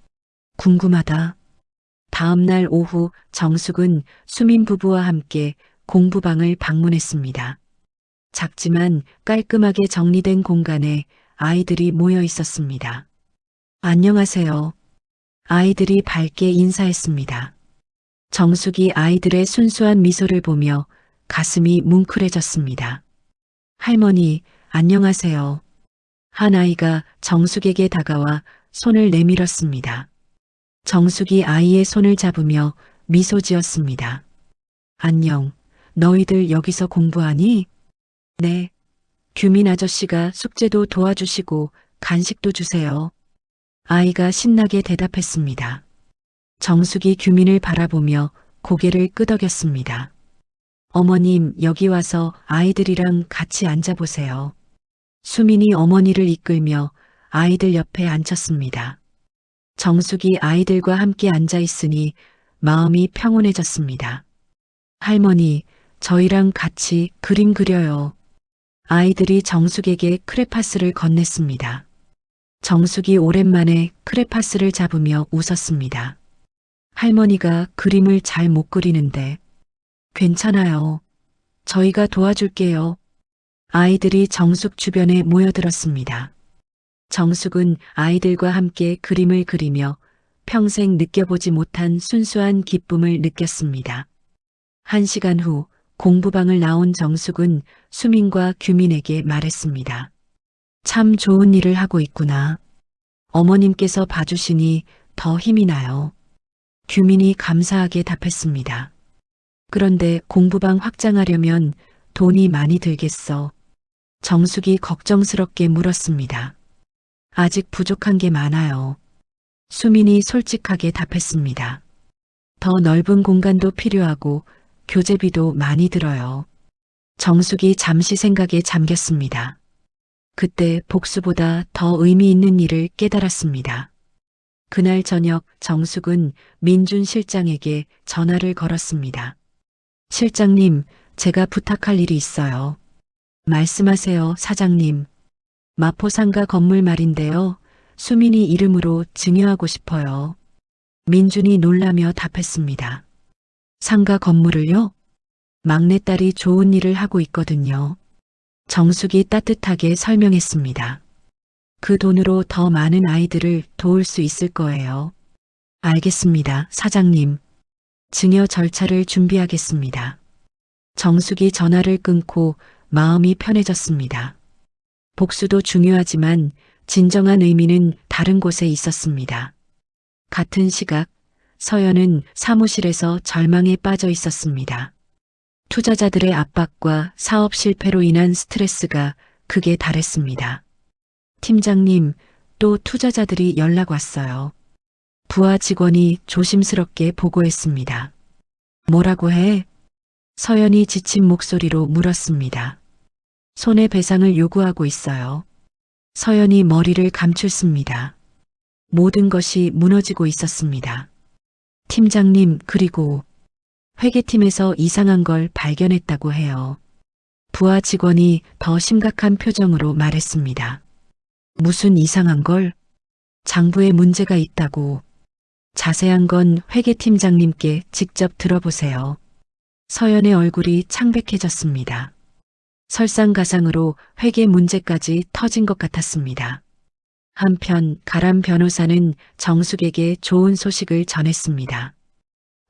궁금하다. 다음 날 오후 정숙은 수민 부부와 함께 공부방을 방문했습니다. 작지만 깔끔하게 정리된 공간에 아이들이 모여 있었습니다. 안녕하세요. 아이들이 밝게 인사했습니다. 정숙이 아이들의 순수한 미소를 보며 가슴이 뭉클해졌습니다. 할머니, 안녕하세요. 한 아이가 정숙에게 다가와 손을 내밀었습니다. 정숙이 아이의 손을 잡으며 미소 지었습니다. 안녕, 너희들 여기서 공부하니? 네. 규민 아저씨가 숙제도 도와주시고 간식도 주세요. 아이가 신나게 대답했습니다. 정숙이 규민을 바라보며 고개를 끄덕였습니다. 어머님, 여기 와서 아이들이랑 같이 앉아보세요. 수민이 어머니를 이끌며 아이들 옆에 앉혔습니다. 정숙이 아이들과 함께 앉아 있으니 마음이 평온해졌습니다. 할머니, 저희랑 같이 그림 그려요. 아이들이 정숙에게 크레파스를 건넸습니다. 정숙이 오랜만에 크레파스를 잡으며 웃었습니다. 할머니가 그림을 잘 못 그리는데 괜찮아요. 저희가 도와줄게요. 아이들이 정숙 주변에 모여들었습니다. 정숙은 아이들과 함께 그림을 그리며 평생 느껴보지 못한 순수한 기쁨을 느꼈습니다. 1시간 후 공부방을 나온 정숙은 수민과 규민에게 말했습니다. 참 좋은 일을 하고 있구나. 어머님께서 봐주시니 더 힘이 나요. 규민이 감사하게 답했습니다. 그런데 공부방 확장하려면 돈이 많이 들겠어. 정숙이 걱정스럽게 물었습니다. 아직 부족한 게 많아요. 수민이 솔직하게 답했습니다. 더 넓은 공간도 필요하고 교재비도 많이 들어요. 정숙이 잠시 생각에 잠겼습니다. 그때 복수보다 더 의미 있는 일을 깨달았습니다. 그날 저녁 정숙은 민준 실장에게 전화를 걸었습니다. 실장님, 제가 부탁할 일이 있어요. 말씀하세요, 사장님. 마포상가 건물 말인데요. 수민이 이름으로 증여하고 싶어요. 민준이 놀라며 답했습니다. 상가 건물을요? 막내딸이 좋은 일을 하고 있거든요. 정숙이 따뜻하게 설명했습니다. 그 돈으로 더 많은 아이들을 도울 수 있을 거예요. 알겠습니다, 사장님. 증여 절차를 준비하겠습니다. 정숙이 전화를 끊고 마음이 편해졌습니다. 복수도 중요하지만 진정한 의미는 다른 곳에 있었습니다. 같은 시각 서연은 사무실에서 절망에 빠져 있었습니다. 투자자들의 압박과 사업 실패로 인한 스트레스가 극에 달했습니다. 팀장님, 또 투자자들이 연락 왔어요. 부하 직원이 조심스럽게 보고했습니다. 뭐라고 해? 서연이 지친 목소리로 물었습니다. 손해배상을 요구하고 있어요. 서연이 머리를 감췄습니다. 모든 것이 무너지고 있었습니다. 팀장님, 그리고 회계팀에서 이상한 걸 발견했다고 해요. 부하 직원이 더 심각한 표정으로 말했습니다. 무슨 이상한 걸? 장부에 문제가 있다고. 자세한 건 회계팀장님께 직접 들어보세요. 서연의 얼굴이 창백해졌습니다. 설상가상으로 회계 문제까지 터진 것 같았습니다. 한편 가람 변호사는 정숙에게 좋은 소식을 전했습니다.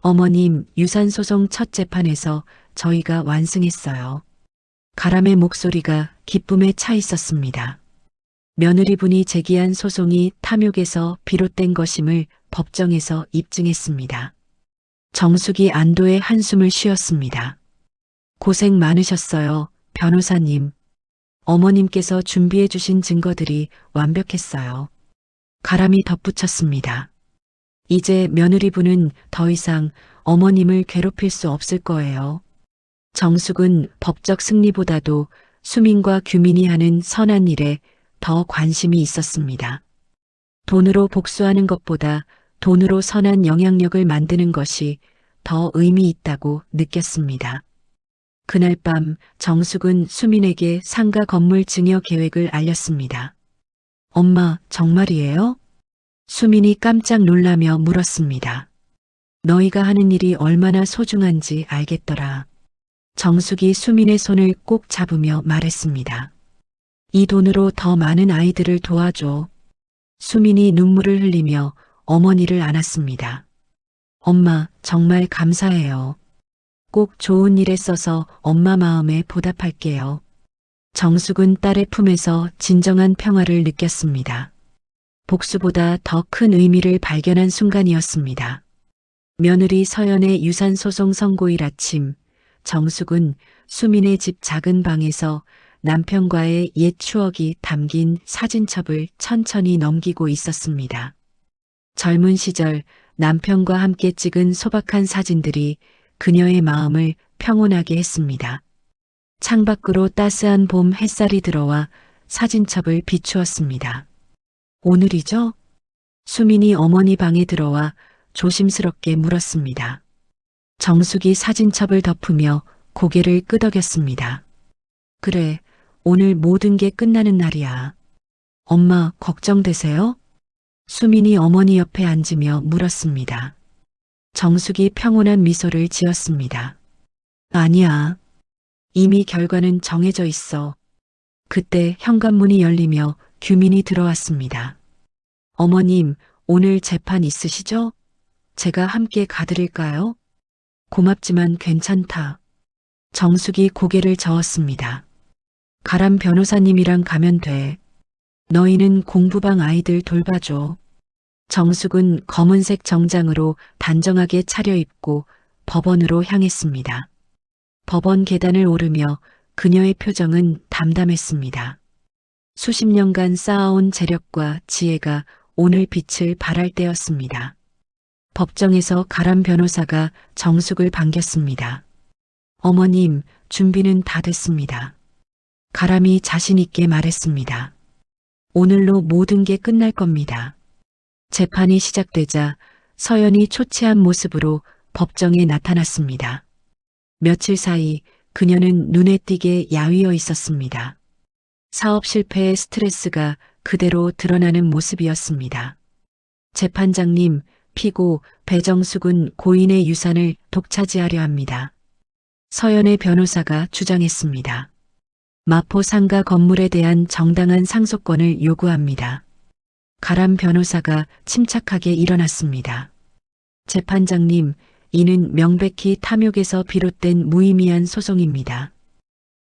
어머님, 유산소송 첫 재판에서 저희가 완승했어요. 가람의 목소리가 기쁨에 차 있었습니다. 며느리분이 제기한 소송이 탐욕에서 비롯된 것임을 법정에서 입증했습니다. 정숙이 안도의 한숨을 쉬었습니다. 고생 많으셨어요, 변호사님. 어머님께서 준비해 주신 증거들이 완벽했어요. 가람이 덧붙였습니다. 이제 며느리분은 더 이상 어머님을 괴롭힐 수 없을 거예요. 정숙은 법적 승리보다도 수민과 규민이 하는 선한 일에 더 관심이 있었습니다. 돈으로 복수하는 것보다 돈으로 선한 영향력을 만드는 것이 더 의미 있다고 느꼈습니다. 그날 밤 정숙은 수민에게 상가 건물 증여 계획을 알렸습니다. 엄마, 정말이에요? 수민이 깜짝 놀라며 물었습니다. 너희가 하는 일이 얼마나 소중한지 알겠더라. 정숙이 수민의 손을 꼭 잡으며 말했습니다. 이 돈으로 더 많은 아이들을 도와줘. 수민이 눈물을 흘리며 어머니를 안았습니다. 엄마, 정말 감사해요. 꼭 좋은 일에 써서 엄마 마음에 보답할게요. 정숙은 딸의 품에서 진정한 평화를 느꼈습니다. 복수보다 더 큰 의미를 발견한 순간이었습니다. 며느리 서연의 유산소송 선고일 아침, 정숙은 수민의 집 작은 방에서 남편과의 옛 추억이 담긴 사진첩을 천천히 넘기고 있었습니다. 젊은 시절 남편과 함께 찍은 소박한 사진들이 그녀의 마음을 평온하게 했습니다. 창밖으로 따스한 봄 햇살이 들어와 사진첩을 비추었습니다. 오늘이죠? 수민이 어머니 방에 들어와 조심스럽게 물었습니다. 정숙이 사진첩을 덮으며 고개를 끄덕였습니다. 그래, 오늘 모든 게 끝나는 날이야. 엄마, 걱정되세요? 수민이 어머니 옆에 앉으며 물었습니다. 정숙이 평온한 미소를 지었습니다. 아니야. 이미 결과는 정해져 있어. 그때 현관문이 열리며 규민이 들어왔습니다. 어머님, 오늘 재판 있으시죠? 제가 함께 가드릴까요? 고맙지만 괜찮다. 정숙이 고개를 저었습니다. 가람 변호사님이랑 가면 돼. 너희는 공부방 아이들 돌봐줘. 정숙은 검은색 정장으로 단정하게 차려입고 법원으로 향했습니다. 법원 계단을 오르며 그녀의 표정은 담담했습니다. 수십 년간 쌓아온 재력과 지혜가 오늘 빛을 발할 때였습니다. 법정에서 가람 변호사가 정숙을 반겼습니다. 어머님, 준비는 다 됐습니다. 가람이 자신 있게 말했습니다. 오늘로 모든 게 끝날 겁니다. 재판이 시작되자 서연이 초췌한 모습으로 법정에 나타났습니다. 며칠 사이 그녀는 눈에 띄게 야위어 있었습니다. 사업 실패의 스트레스가 그대로 드러나는 모습이었습니다. 재판장님, 피고 배정숙은 고인의 유산을 독차지하려 합니다. 서연의 변호사가 주장했습니다. 마포 상가 건물에 대한 정당한 상속권을 요구합니다. 가람 변호사가 침착하게 일어났습니다. 재판장님, 이는 명백히 탐욕에서 비롯된 무의미한 소송입니다.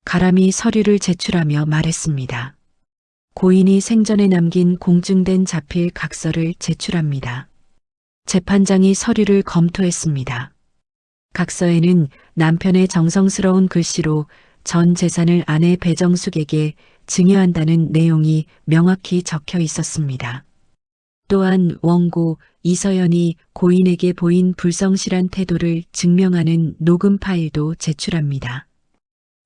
가람이 서류를 제출하며 말했습니다. 고인이 생전에 남긴 공증된 자필 각서를 제출합니다. 재판장이 서류를 검토했습니다. 각서에는 남편의 정성스러운 글씨로 전 재산을 아내 배정숙에게 증여한다는 내용이 명확히 적혀 있었습니다. 또한 원고 이서연이 고인에게 보인 불성실한 태도를 증명하는 녹음 파일도 제출합니다.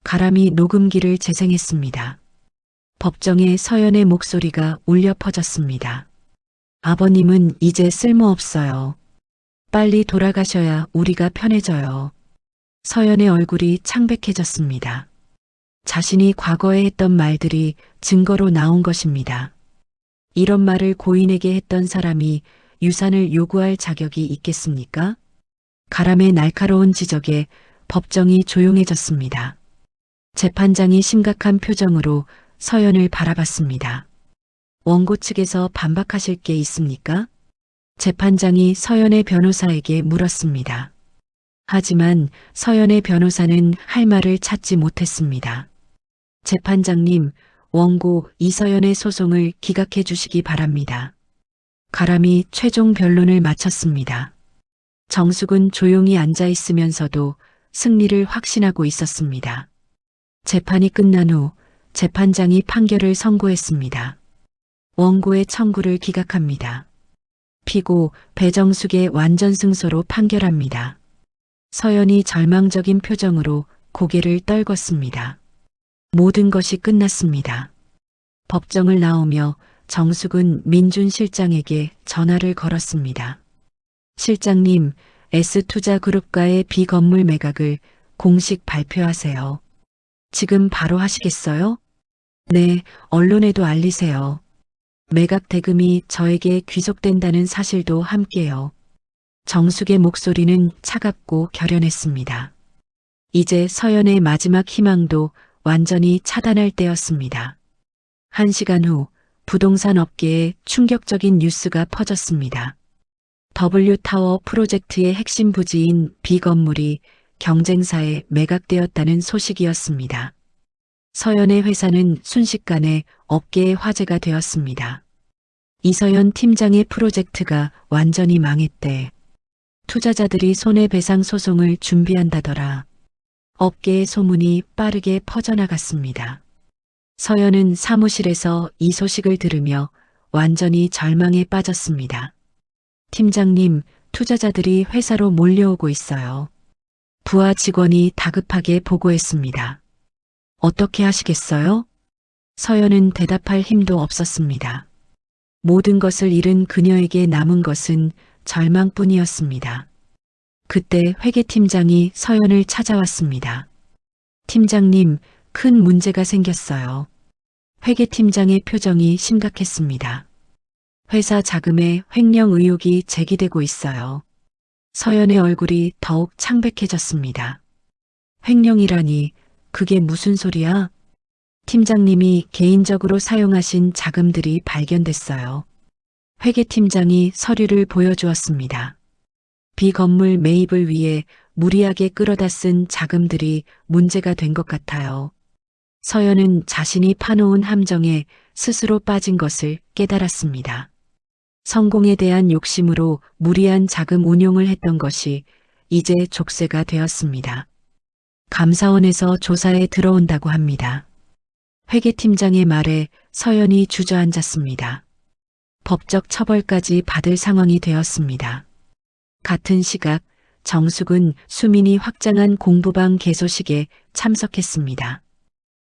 가람이 녹음기를 재생했습니다. 법정에 서연의 목소리가 울려 퍼졌습니다. 아버님은 이제 쓸모없어요. 빨리 돌아가셔야 우리가 편해져요. 서연의 얼굴이 창백해졌습니다. 자신이 과거에 했던 말들이 증거로 나온 것입니다. 이런 말을 고인에게 했던 사람이 유산을 요구할 자격이 있겠습니까? 가람의 날카로운 지적에 법정이 조용해졌습니다. 재판장이 심각한 표정으로 서연을 바라봤습니다. 원고 측에서 반박하실 게 있습니까? 재판장이 서연의 변호사에게 물었습니다. 하지만 서연의 변호사는 할 말을 찾지 못했습니다. 재판장님, 원고 이서연의 소송을 기각해 주시기 바랍니다. 가람이 최종 변론을 마쳤습니다. 정숙은 조용히 앉아 있으면서도 승리를 확신하고 있었습니다. 재판이 끝난 후 재판장이 판결을 선고했습니다. 원고의 청구를 기각합니다. 피고 배정숙의 완전 승소로 판결합니다. 서연이 절망적인 표정으로 고개를 떨궜습니다. 모든 것이 끝났습니다. 법정을 나오며 정숙은 민준 실장에게 전화를 걸었습니다. 실장님, S투자그룹과의 B건물 매각을 공식 발표하세요. 지금 바로 하시겠어요? 네, 언론에도 알리세요. 매각 대금이 저에게 귀속된다는 사실도 함께요. 정숙의 목소리는 차갑고 결연했습니다. 이제 서연의 마지막 희망도 완전히 차단할 때였습니다. 1시간 후 부동산 업계에 충격적인 뉴스가 퍼졌습니다. W타워 프로젝트의 핵심 부지인 B건물이 경쟁사에 매각되었다는 소식이었습니다. 서연의 회사는 순식간에 업계의 화제가 되었습니다. 이서연 팀장의 프로젝트가 완전히 망했대. 투자자들이 손해배상 소송을 준비한다더라. 업계의 소문이 빠르게 퍼져나갔습니다. 서연은 사무실에서 이 소식을 들으며 완전히 절망에 빠졌습니다. 팀장님, 투자자들이 회사로 몰려오고 있어요. 부하 직원이 다급하게 보고했습니다. 어떻게 하시겠어요? 서연은 대답할 힘도 없었습니다. 모든 것을 잃은 그녀에게 남은 것은 절망뿐이었습니다. 그때 회계팀장이 서연을 찾아왔습니다. 팀장님, 큰 문제가 생겼어요. 회계팀장의 표정이 심각했습니다. 회사 자금에 횡령 의혹이 제기되고 있어요. 서연의 얼굴이 더욱 창백해졌습니다. 횡령이라니, 그게 무슨 소리야? 팀장님이 개인적으로 사용하신 자금들이 발견됐어요. 회계팀장이 서류를 보여주었습니다. B건물 매입을 위해 무리하게 끌어다 쓴 자금들이 문제가 된 것 같아요. 서연은 자신이 파놓은 함정에 스스로 빠진 것을 깨달았습니다. 성공에 대한 욕심으로 무리한 자금 운용을 했던 것이 이제 족쇄가 되었습니다. 감사원에서 조사에 들어온다고 합니다. 회계팀장의 말에 서연이 주저앉았습니다. 법적 처벌까지 받을 상황이 되었습니다. 같은 시각 정숙은 수민이 확장한 공부방 개소식에 참석했습니다.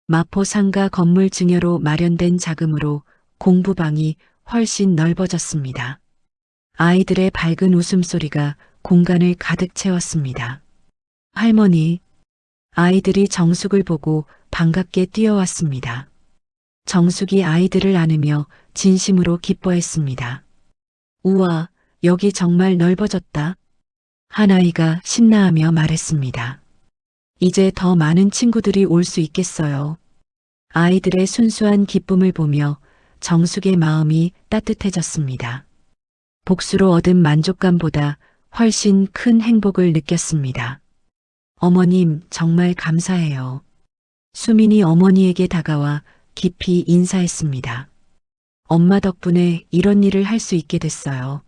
마포 상가 건물 증여로 마련된 자금으로 공부방이 훨씬 넓어졌습니다. 아이들의 밝은 웃음소리가 공간을 가득 채웠습니다. 할머니, 아이들이 정숙을 보고 반갑게 뛰어왔습니다. 정숙이 아이들을 안으며 진심으로 기뻐했습니다. 우와, 여기 정말 넓어졌다. 한 아이가 신나하며 말했습니다. 이제 더 많은 친구들이 올 수 있겠어요. 아이들의 순수한 기쁨을 보며 정숙의 마음이 따뜻해졌습니다. 복수로 얻은 만족감보다 훨씬 큰 행복을 느꼈습니다. 어머님, 정말 감사해요. 수민이 어머니에게 다가와 깊이 인사했습니다. 엄마 덕분에 이런 일을 할 수 있게 됐어요.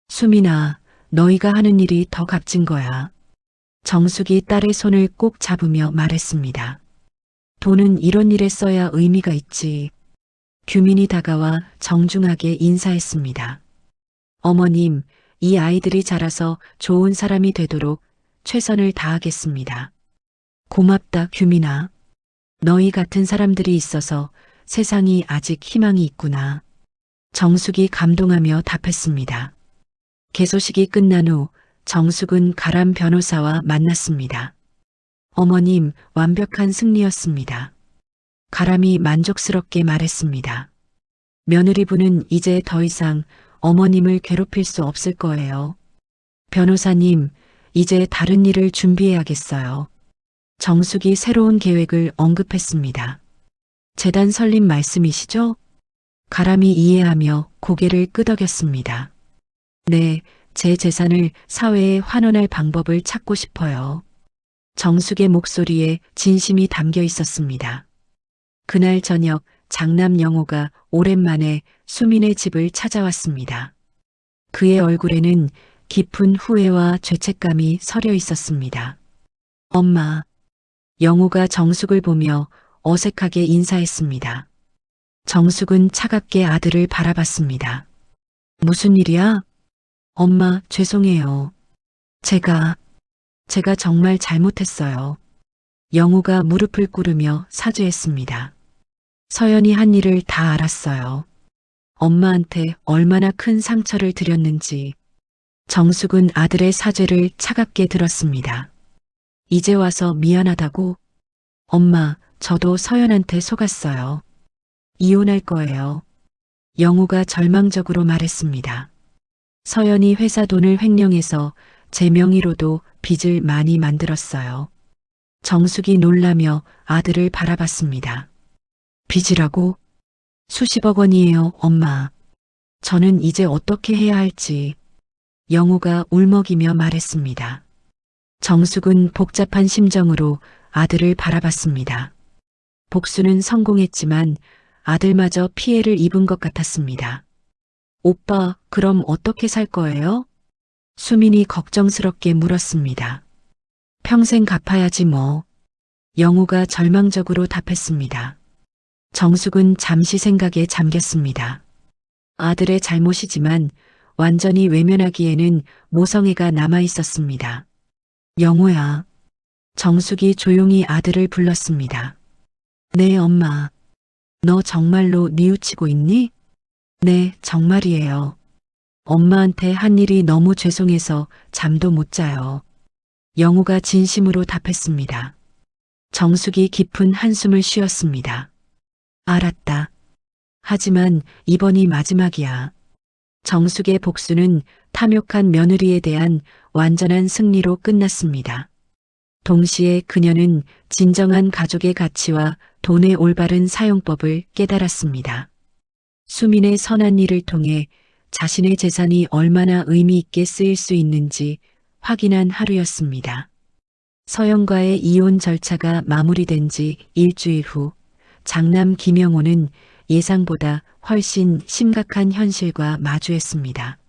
수민아, 너희가 하는 일이 더 값진 거야. 정숙이 딸의 손을 꼭 잡으며 말했습니다. 돈은 이런 일에 써야 의미가 있지. 규민이 다가와 정중하게 인사했습니다. 어머님, 이 아이들이 자라서 좋은 사람이 되도록 최선을 다하겠습니다. 고맙다, 규민아. 너희 같은 사람들이 있어서 세상이 아직 희망이 있구나. 정숙이 감동하며 답했습니다. 개소식이 끝난 후 정숙은 가람 변호사와 만났습니다. 어머님, 완벽한 승리였습니다. 가람이 만족스럽게 말했습니다. 며느리분은 이제 더 이상 어머님을 괴롭힐 수 없을 거예요. 변호사님, 이제 다른 일을 준비해야겠어요. 정숙이 새로운 계획을 언급했습니다. 재단 설립 말씀이시죠? 가람이 이해하며 고개를 끄덕였습니다. 네, 제 재산을 사회에 환원할 방법을 찾고 싶어요. 정숙의 목소리에 진심이 담겨 있었습니다. 그날 저녁 장남 영호가 오랜만에 수민의 집을 찾아왔습니다. 그의 얼굴에는 깊은 후회와 죄책감이 서려 있었습니다. 엄마, 영호가 정숙을 보며 어색하게 인사했습니다. 정숙은 차갑게 아들을 바라봤습니다. 무슨 일이야? 엄마, 죄송해요. 제가 정말 잘못했어요. 영우가 무릎을 꿇으며 사죄했습니다. 서연이 한 일을 다 알았어요. 엄마한테 얼마나 큰 상처를 드렸는지. 정숙은 아들의 사죄를 차갑게 들었습니다. 이제 와서 미안하다고? 엄마, 저도 서연한테 속았어요. 이혼할 거예요. 영우가 절망적으로 말했습니다. 서연이 회사 돈을 횡령해서 제 명의로도 빚을 많이 만들었어요. 정숙이 놀라며 아들을 바라봤습니다. 빚이라고? 수십억 원이에요, 엄마. 저는 이제 어떻게 해야 할지. 영우가 울먹이며 말했습니다. 정숙은 복잡한 심정으로 아들을 바라봤습니다. 복수는 성공했지만 아들마저 피해를 입은 것 같았습니다. 오빠, 그럼 어떻게 살 거예요? 수민이 걱정스럽게 물었습니다. 평생 갚아야지 뭐. 영우가 절망적으로 답했습니다. 정숙은 잠시 생각에 잠겼습니다. 아들의 잘못이지만 완전히 외면하기에는 모성애가 남아 있었습니다. 영우야. 정숙이 조용히 아들을 불렀습니다. 네, 엄마. 너 정말로 뉘우치고 있니? 네, 정말이에요. 엄마한테 한 일이 너무 죄송해서 잠도 못 자요. 영우가 진심으로 답했습니다. 정숙이 깊은 한숨을 쉬었습니다. 알았다. 하지만 이번이 마지막이야. 정숙의 복수는 탐욕한 며느리에 대한 완전한 승리로 끝났습니다. 동시에 그녀는 진정한 가족의 가치와 돈의 올바른 사용법을 깨달았습니다. 수민의 선한 일을 통해 자신의 재산이 얼마나 의미 있게 쓰일 수 있는지 확인한 하루였습니다. 서영과의 이혼 절차가 마무리된 지 일주일 후 장남 김영호는 예상보다 훨씬 심각한 현실과 마주했습니다.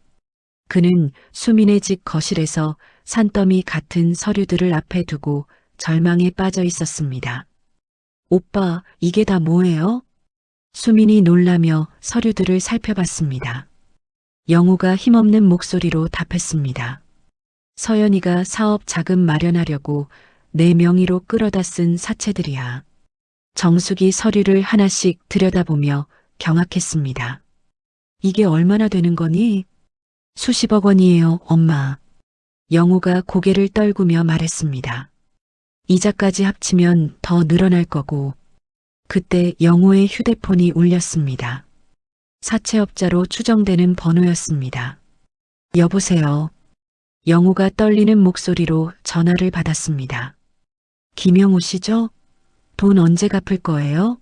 그는 수민의 집 거실에서 산더미 같은 서류들을 앞에 두고 절망에 빠져 있었습니다. 오빠, 이게 다 뭐예요? 수민이 놀라며 서류들을 살펴봤습니다. 영우가 힘없는 목소리로 답했습니다. 서연이가 사업 자금 마련하려고 내 명의로 끌어다 쓴 사채들이야. 정숙이 서류를 하나씩 들여다보며 경악했습니다. 이게 얼마나 되는 거니? 수십억 원이에요, 엄마. 영우가 고개를 떨구며 말했습니다. 이자까지 합치면 더 늘어날 거고. 그때 영우의 휴대폰이 울렸습니다. 사채업자로 추정되는 번호였습니다. 여보세요. 영우가 떨리는 목소리로 전화를 받았습니다. 김영우 씨죠? 돈 언제 갚을 거예요?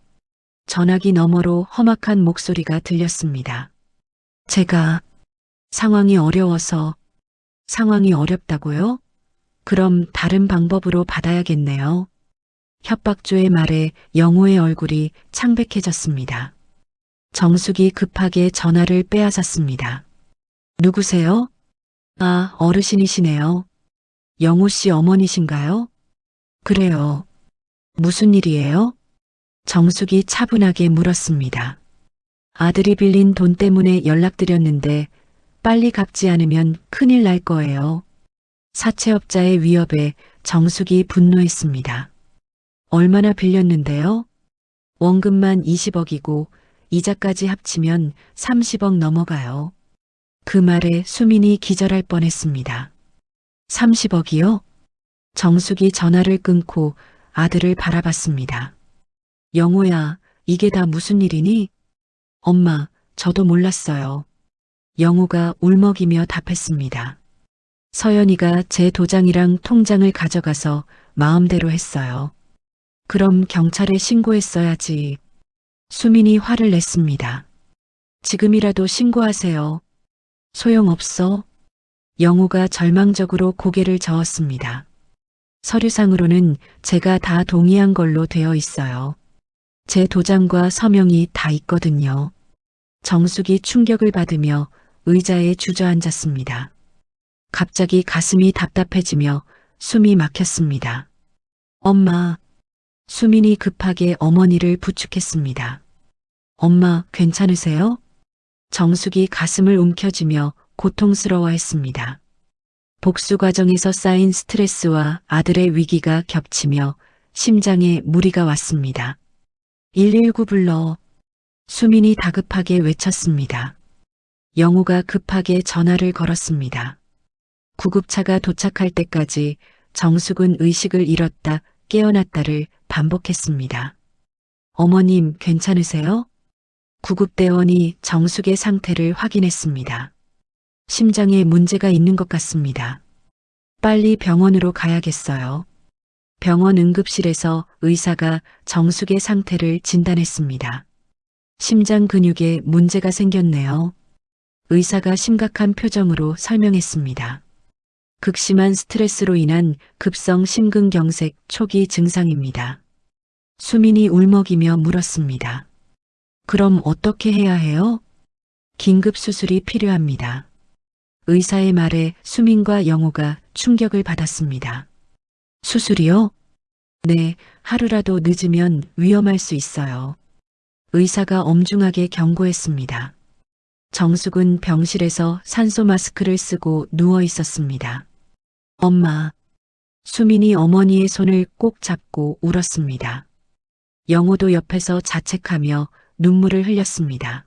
전화기 너머로 험악한 목소리가 들렸습니다. 제가 상황이 어렵다고요? 그럼 다른 방법으로 받아야겠네요. 협박조의 말에 영우의 얼굴이 창백해졌습니다. 정숙이 급하게 전화를 빼앗았습니다. 누구세요? 아, 어르신이시네요. 영우 씨 어머니신가요? 그래요. 무슨 일이에요? 정숙이 차분하게 물었습니다. 아들이 빌린 돈 때문에 연락드렸는데 빨리 갚지 않으면 큰일 날 거예요. 사채업자의 위협에 정숙이 분노했습니다. 얼마나 빌렸는데요? 원금만 20억이고 이자까지 합치면 30억 넘어가요. 그 말에 수민이 기절할 뻔했습니다. 30억이요? 정숙이 전화를 끊고 아들을 바라봤습니다. 영호야, 이게 다 무슨 일이니? 엄마, 저도 몰랐어요. 영호가 울먹이며 답했습니다. 서연이가 제 도장이랑 통장을 가져가서 마음대로 했어요. 그럼 경찰에 신고했어야지. 수민이 화를 냈습니다. 지금이라도 신고하세요. 소용없어. 영호가 절망적으로 고개를 저었습니다. 서류상으로는 제가 다 동의한 걸로 되어 있어요. 제 도장과 서명이 다 있거든요. 정숙이 충격을 받으며 의자에 주저앉았습니다. 갑자기 가슴이 답답해지며 숨이 막혔습니다. 엄마. 수민이 급하게 어머니를 부축했습니다. 엄마, 괜찮으세요? 정숙이 가슴을 움켜쥐며 고통스러워했습니다. 복수 과정에서 쌓인 스트레스와 아들의 위기가 겹치며 심장에 무리가 왔습니다. 119 불러. 수민이 다급하게 외쳤습니다. 영호가 급하게 전화를 걸었습니다. 구급차가 도착할 때까지 정숙은 의식을 잃었다 깨어났다를 반복했습니다. 어머님 괜찮으세요? 구급대원이 정숙의 상태를 확인했습니다. 심장에 문제가 있는 것 같습니다. 빨리 병원으로 가야겠어요. 병원 응급실에서 의사가 정숙의 상태를 진단했습니다. 심장 근육에 문제가 생겼네요. 의사가 심각한 표정으로 설명했습니다. 극심한 스트레스로 인한 급성 심근경색 초기 증상입니다. 수민이 울먹이며 물었습니다. 그럼 어떻게 해야 해요? 긴급 수술이 필요합니다. 의사의 말에 수민과 영호가 충격을 받았습니다. 수술이요? 네, 하루라도 늦으면 위험할 수 있어요. 의사가 엄중하게 경고했습니다. 정숙은 병실에서 산소 마스크를 쓰고 누워 있었습니다. 엄마. 수민이 어머니의 손을 꼭 잡고 울었습니다. 영호도 옆에서 자책하며 눈물을 흘렸습니다.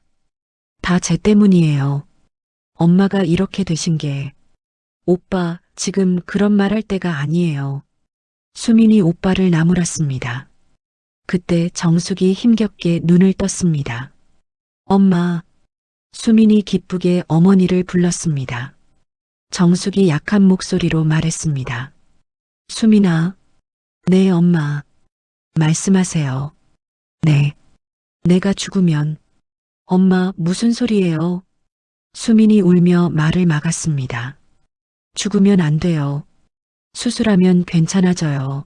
다 제 때문이에요. 엄마가 이렇게 되신 게. 오빠, 지금 그런 말 할 때가 아니에요. 수민이 오빠를 나무랐습니다. 그때 정숙이 힘겹게 눈을 떴습니다. 엄마. 수민이 기쁘게 어머니를 불렀습니다. 정숙이 약한 목소리로 말했습니다. 수민아. 네, 엄마. 말씀하세요. 네. 내가 죽으면. 엄마, 무슨 소리예요? 수민이 울며 말을 막았습니다. 죽으면 안 돼요. 수술하면 괜찮아져요.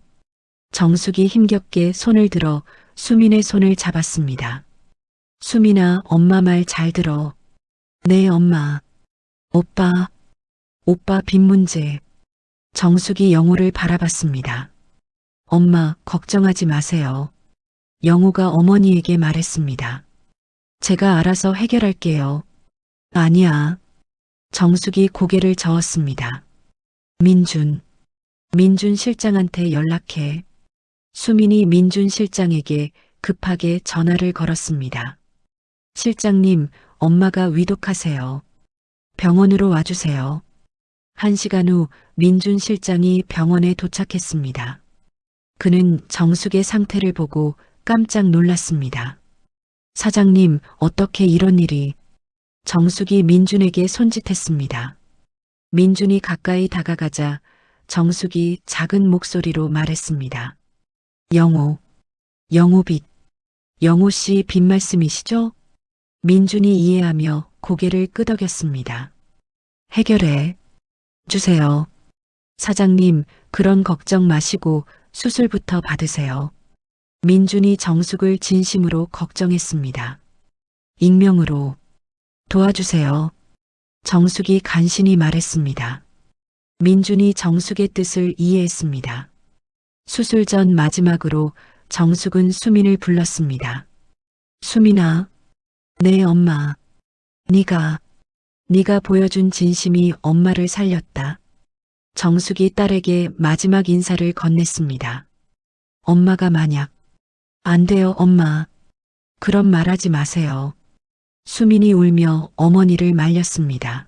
정숙이 힘겹게 손을 들어 수민의 손을 잡았습니다. 수민아, 엄마 말 잘 들어. 네, 엄마. 오빠 빚 문제. 정숙이 영호를 바라봤습니다. 엄마, 걱정하지 마세요. 영호가 어머니에게 말했습니다. 제가 알아서 해결할게요. 아니야. 정숙이 고개를 저었습니다. 민준 실장한테 연락해. 수민이 민준 실장에게 급하게 전화를 걸었습니다. 실장님, 엄마가 위독하세요. 병원으로 와주세요. 1시간 후 민준 실장이 병원에 도착했습니다. 그는 정숙의 상태를 보고 깜짝 놀랐습니다. 사장님, 어떻게 이런 일이. 정숙이 민준에게 손짓했습니다. 민준이 가까이 다가가자 정숙이 작은 목소리로 말했습니다. 영호 빚. 영호 씨 빚 말씀이시죠? 민준이 이해하며 고개를 끄덕였습니다. 해결해 주세요. 사장님, 그런 걱정 마시고 수술부터 받으세요. 민준이 정숙을 진심으로 걱정했습니다. 익명으로 도와주세요. 정숙이 간신히 말했습니다. 민준이 정숙의 뜻을 이해했습니다. 수술 전 마지막으로 정숙은 수민을 불렀습니다. 수민아. 네, 엄마. 네가 보여준 진심이 엄마를 살렸다. 정숙이 딸에게 마지막 인사를 건넸습니다. 엄마가 만약. 안 돼요, 엄마. 그런 말하지 마세요. 수민이 울며 어머니를 말렸습니다.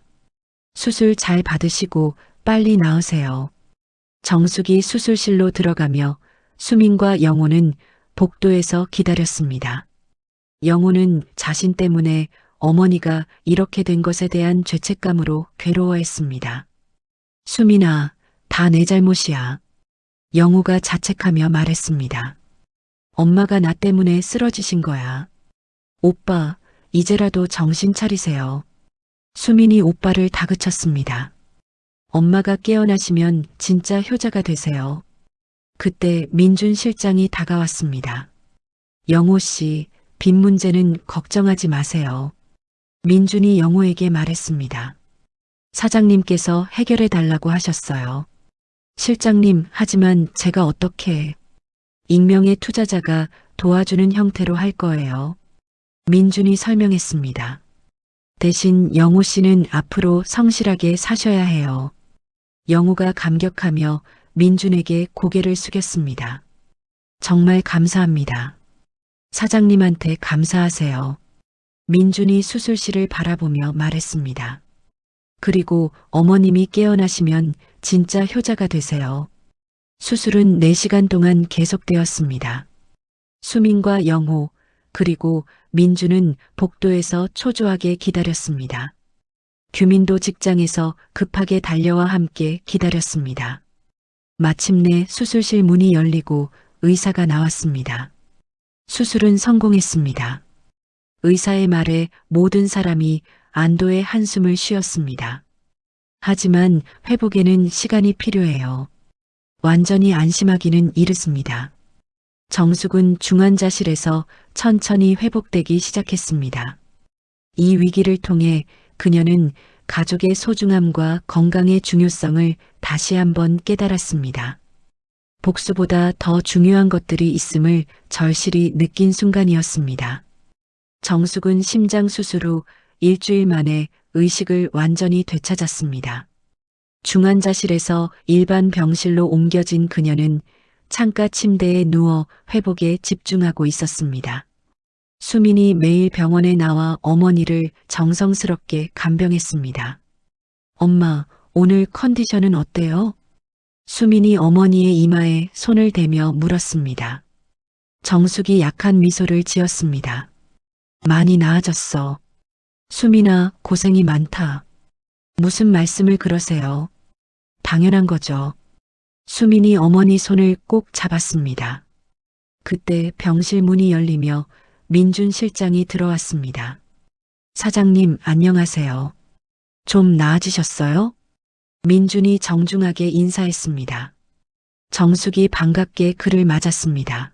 수술 잘 받으시고 빨리 나으세요. 정숙이 수술실로 들어가며 수민과 영호는 복도에서 기다렸습니다. 영호는 자신 때문에 어머니가 이렇게 된 것에 대한 죄책감으로 괴로워했습니다. 수민아, 다 내 잘못이야. 영호가 자책하며 말했습니다. 엄마가 나 때문에 쓰러지신 거야. 오빠, 이제라도 정신 차리세요. 수민이 오빠를 다그쳤습니다. 엄마가 깨어나시면 진짜 효자가 되세요. 그때 민준 실장이 다가왔습니다. 영호 씨, 빚 문제는 걱정하지 마세요. 민준이 영호에게 말했습니다. 사장님께서 해결해 달라고 하셨어요. 실장님, 하지만 제가 어떻게. 익명의 투자자가 도와주는 형태로 할 거예요. 민준이 설명했습니다. 대신 영우 씨는 앞으로 성실하게 사셔야 해요. 영우가 감격하며 민준에게 고개를 숙였습니다. 정말 감사합니다. 사장님한테 감사하세요. 민준이 수술실을 바라보며 말했습니다. 그리고 어머님이 깨어나시면 진짜 효자가 되세요. 수술은 4시간 동안 계속되었습니다. 수민과 영호, 그리고 민주는 복도에서 초조하게 기다렸습니다. 규민도 직장에서 급하게 달려와 함께 기다렸습니다. 마침내 수술실 문이 열리고 의사가 나왔습니다. 수술은 성공했습니다. 의사의 말에 모든 사람이 안도의 한숨을 쉬었습니다. 하지만 회복에는 시간이 필요해요. 완전히 안심하기는 이르습니다. 정숙은 중환자실에서 천천히 회복되기 시작했습니다. 이 위기를 통해 그녀는 가족의 소중함과 건강의 중요성을 다시 한번 깨달았습니다. 복수보다 더 중요한 것들이 있음을 절실히 느낀 순간이었습니다. 정숙은 심장 수술 후 일주일 만에 의식을 완전히 되찾았습니다. 중환자실에서 일반 병실로 옮겨진 그녀는 창가 침대에 누워 회복에 집중하고 있었습니다. 수민이 매일 병원에 나와 어머니를 정성스럽게 간병했습니다. 엄마, 오늘 컨디션은 어때요? 수민이 어머니의 이마에 손을 대며 물었습니다. 정숙이 약한 미소를 지었습니다. 많이 나아졌어. 수민아, 고생이 많다. 무슨 말씀을 그러세요? 당연한 거죠. 수민이 어머니 손을 꼭 잡았습니다. 그때 병실 문이 열리며 민준 실장이 들어왔습니다. 사장님, 안녕하세요. 좀 나아지셨어요? 민준이 정중하게 인사했습니다. 정숙이 반갑게 그를 맞았습니다.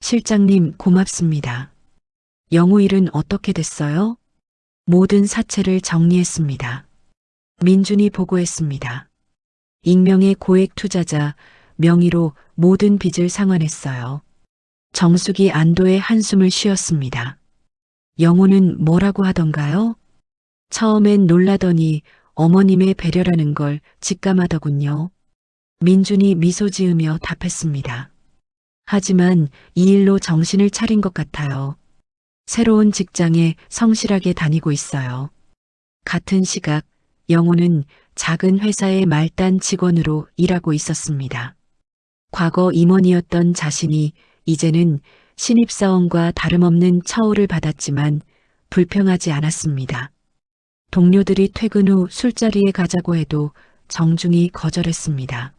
실장님, 고맙습니다. 영우 일은 어떻게 됐어요? 모든 사체를 정리했습니다. 민준이 보고했습니다. 익명의 고액 투자자 명의로 모든 빚을 상환했어요. 정숙이 안도의 한숨을 쉬었습니다. 영우는 뭐라고 하던가요? 처음엔 놀라더니 어머님의 배려라는 걸 직감하더군요. 민준이 미소 지으며 답했습니다. 하지만 이 일로 정신을 차린 것 같아요. 새로운 직장에 성실하게 다니고 있어요. 같은 시각 영호는 작은 회사의 말단 직원으로 일하고 있었습니다. 과거 임원이었던 자신이 이제는 신입사원과 다름없는 처우를 받았지만 불평하지 않았습니다. 동료들이 퇴근 후 술자리에 가자고 해도 정중히 거절했습니다.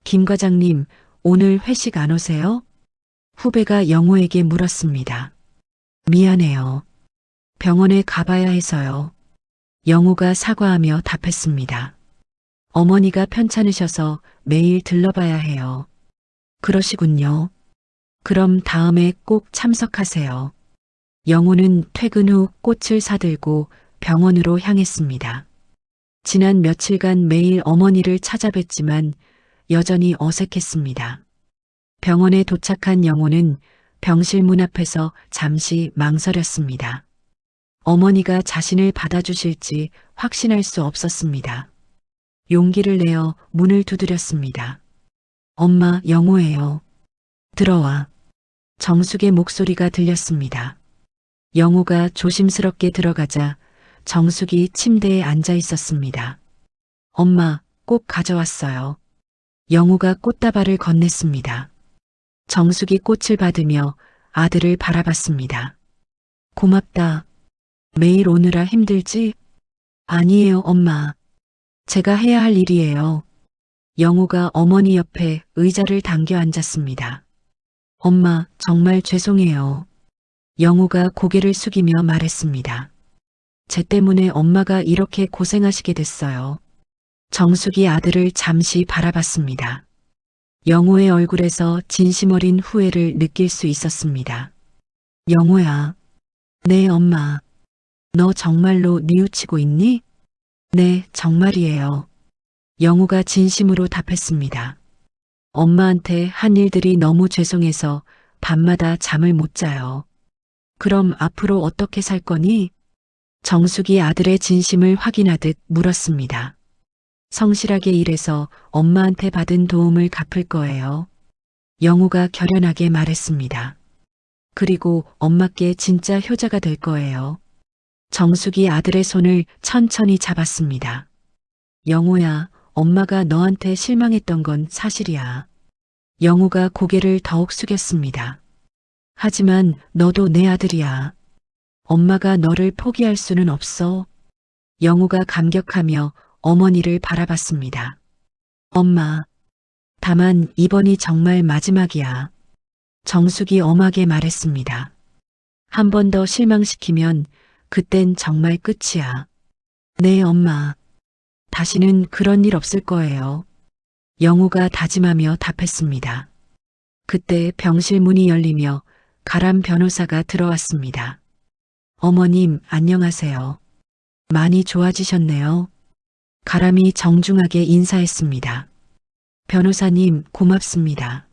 김 과장님, 오늘 회식 안 오세요? 후배가 영호에게 물었습니다. 미안해요. 병원에 가봐야 해서요. 영호가 사과하며 답했습니다. 어머니가 편찮으셔서 매일 들러봐야 해요. 그러시군요. 그럼 다음에 꼭 참석하세요. 영호는 퇴근 후 꽃을 사들고 병원으로 향했습니다. 지난 며칠간 매일 어머니를 찾아뵀지만 여전히 어색했습니다. 병원에 도착한 영호는 병실 문 앞에서 잠시 망설였습니다. 어머니가 자신을 받아주실지 확신할 수 없었습니다. 용기를 내어 문을 두드렸습니다. 엄마, 영호예요. 들어와. 정숙의 목소리가 들렸습니다. 영호가 조심스럽게 들어가자 정숙이 침대에 앉아 있었습니다. 엄마, 꼭 가져왔어요. 영호가 꽃다발을 건넸습니다. 정숙이 꽃을 받으며 아들을 바라봤습니다. 고맙다. 매일 오느라 힘들지? 아니에요, 엄마. 제가 해야 할 일이에요. 영호가 어머니 옆에 의자를 당겨 앉았습니다. 엄마, 정말 죄송해요. 영호가 고개를 숙이며 말했습니다. 제 때문에 엄마가 이렇게 고생하시게 됐어요. 정숙이 아들을 잠시 바라봤습니다. 영호의 얼굴에서 진심 어린 후회를 느낄 수 있었습니다. 영호야. 네, 엄마. 너 정말로 뉘우치고 있니? 네, 정말이에요. 영호가 진심으로 답했습니다. 엄마한테 한 일들이 너무 죄송해서 밤마다 잠을 못 자요. 그럼 앞으로 어떻게 살 거니? 정숙이 아들의 진심을 확인하듯 물었습니다. 성실하게 일해서 엄마한테 받은 도움을 갚을 거예요. 영우가 결연하게 말했습니다. 그리고 엄마께 진짜 효자가 될 거예요. 정숙이 아들의 손을 천천히 잡았습니다. 영우야, 엄마가 너한테 실망했던 건 사실이야. 영우가 고개를 더욱 숙였습니다. 하지만 너도 내 아들이야. 엄마가 너를 포기할 수는 없어. 영우가 감격하며 어머니를 바라봤습니다. 엄마, 다만 이번이 정말 마지막이야. 정숙이 엄하게 말했습니다. 한 번 더 실망시키면 그땐 정말 끝이야. 네, 엄마. 다시는 그런 일 없을 거예요. 영우가 다짐하며 답했습니다. 그때 병실 문이 열리며 가람 변호사가 들어왔습니다. 어머님, 안녕하세요. 많이 좋아지셨네요. 가람이 정중하게 인사했습니다. 변호사님, 고맙습니다.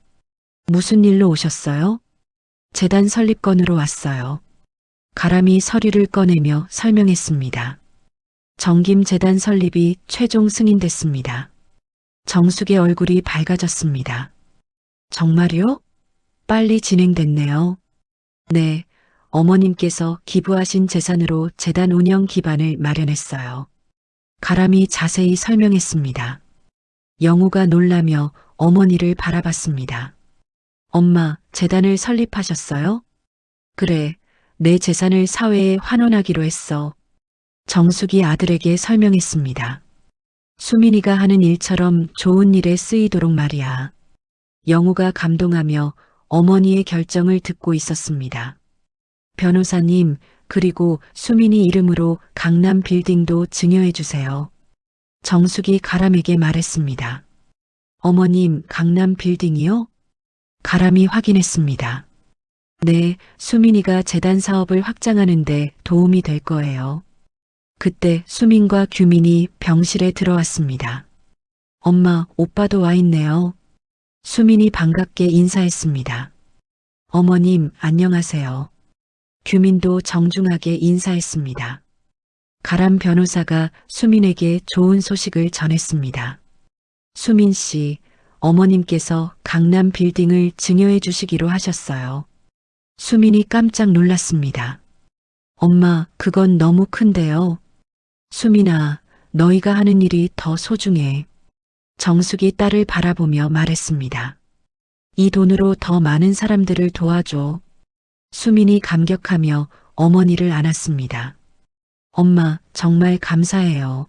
무슨 일로 오셨어요? 재단 설립 건으로 왔어요. 가람이 서류를 꺼내며 설명했습니다. 정김 재단 설립이 최종 승인됐습니다. 정숙의 얼굴이 밝아졌습니다. 정말요? 빨리 진행됐네요. 네, 어머님께서 기부하신 재산으로 재단 운영 기반을 마련했어요. 가람이 자세히 설명했습니다. 영우가 놀라며 어머니를 바라봤습니다. 엄마, 재단을 설립하셨어요? 그래, 내 재산을 사회에 환원하기로 했어. 정숙이 아들에게 설명했습니다. 수민이가 하는 일처럼 좋은 일에 쓰이도록 말이야. 영우가 감동하며 어머니의 결정을 듣고 있었습니다. 변호사님, 그리고 수민이 이름으로 강남 빌딩도 증여해 주세요. 정숙이 가람에게 말했습니다. 어머님, 강남 빌딩이요? 가람이 확인했습니다. 네, 수민이가 재단 사업을 확장하는데 도움이 될 거예요. 그때 수민과 규민이 병실에 들어왔습니다. 엄마, 오빠도 와 있네요. 수민이 반갑게 인사했습니다. 어머님, 안녕하세요. 규민도 정중하게 인사했습니다. 가람 변호사가 수민에게 좋은 소식을 전했습니다. 수민 씨, 어머님께서 강남 빌딩을 증여해 주시기로 하셨어요. 수민이 깜짝 놀랐습니다. 엄마, 그건 너무 큰데요. 수민아, 너희가 하는 일이 더 소중해. 정숙이 딸을 바라보며 말했습니다. 이 돈으로 더 많은 사람들을 도와줘. 수민이 감격하며 어머니를 안았습니다. 엄마, 정말 감사해요.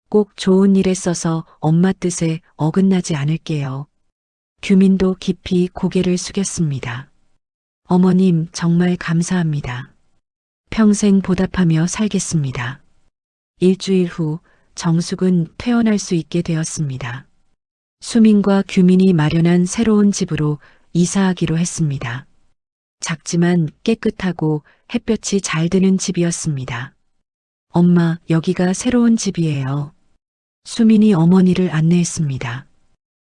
꼭 좋은 일에 써서 엄마 뜻에 어긋나지 않을게요. 규민도 깊이 고개를 숙였습니다. 어머님, 정말 감사합니다. 평생 보답하며 살겠습니다. 일주일 후 정숙은 퇴원할 수 있게 되었습니다. 수민과 규민이 마련한 새로운 집으로 이사하기로 했습니다. 작지만 깨끗하고 햇볕이 잘 드는 집이었습니다. 엄마, 여기가 새로운 집이에요. 수민이 어머니를 안내했습니다.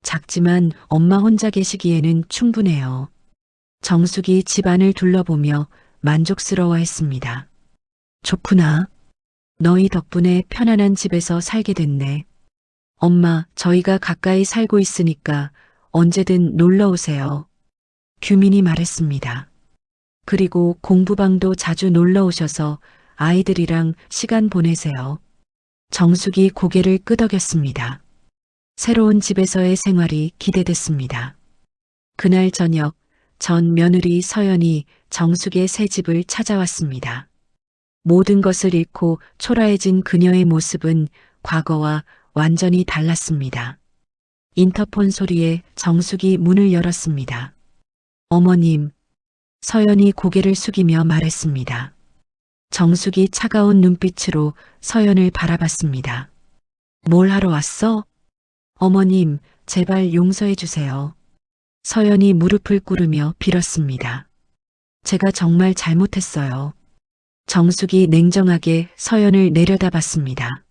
작지만 엄마 혼자 계시기에는 충분해요. 정숙이 집안을 둘러보며 만족스러워했습니다. 좋구나. 너희 덕분에 편안한 집에서 살게 됐네. 엄마, 저희가 가까이 살고 있으니까 언제든 놀러 오세요. 규민이 말했습니다. 그리고 공부방도 자주 놀러 오셔서 아이들이랑 시간 보내세요. 정숙이 고개를 끄덕였습니다. 새로운 집에서의 생활이 기대됐습니다. 그날 저녁, 전 며느리 서연이 정숙의 새 집을 찾아왔습니다. 모든 것을 잃고 초라해진 그녀의 모습은 과거와 완전히 달랐습니다. 인터폰 소리에 정숙이 문을 열었습니다. 어머님, 서연이 고개를 숙이며 말했습니다. 정숙이 차가운 눈빛으로 서연을 바라봤습니다. 뭘 하러 왔어? 어머님, 제발 용서해 주세요. 서연이 무릎을 꿇으며 빌었습니다. 제가 정말 잘못했어요. 정숙이 냉정하게 서연을 내려다봤습니다.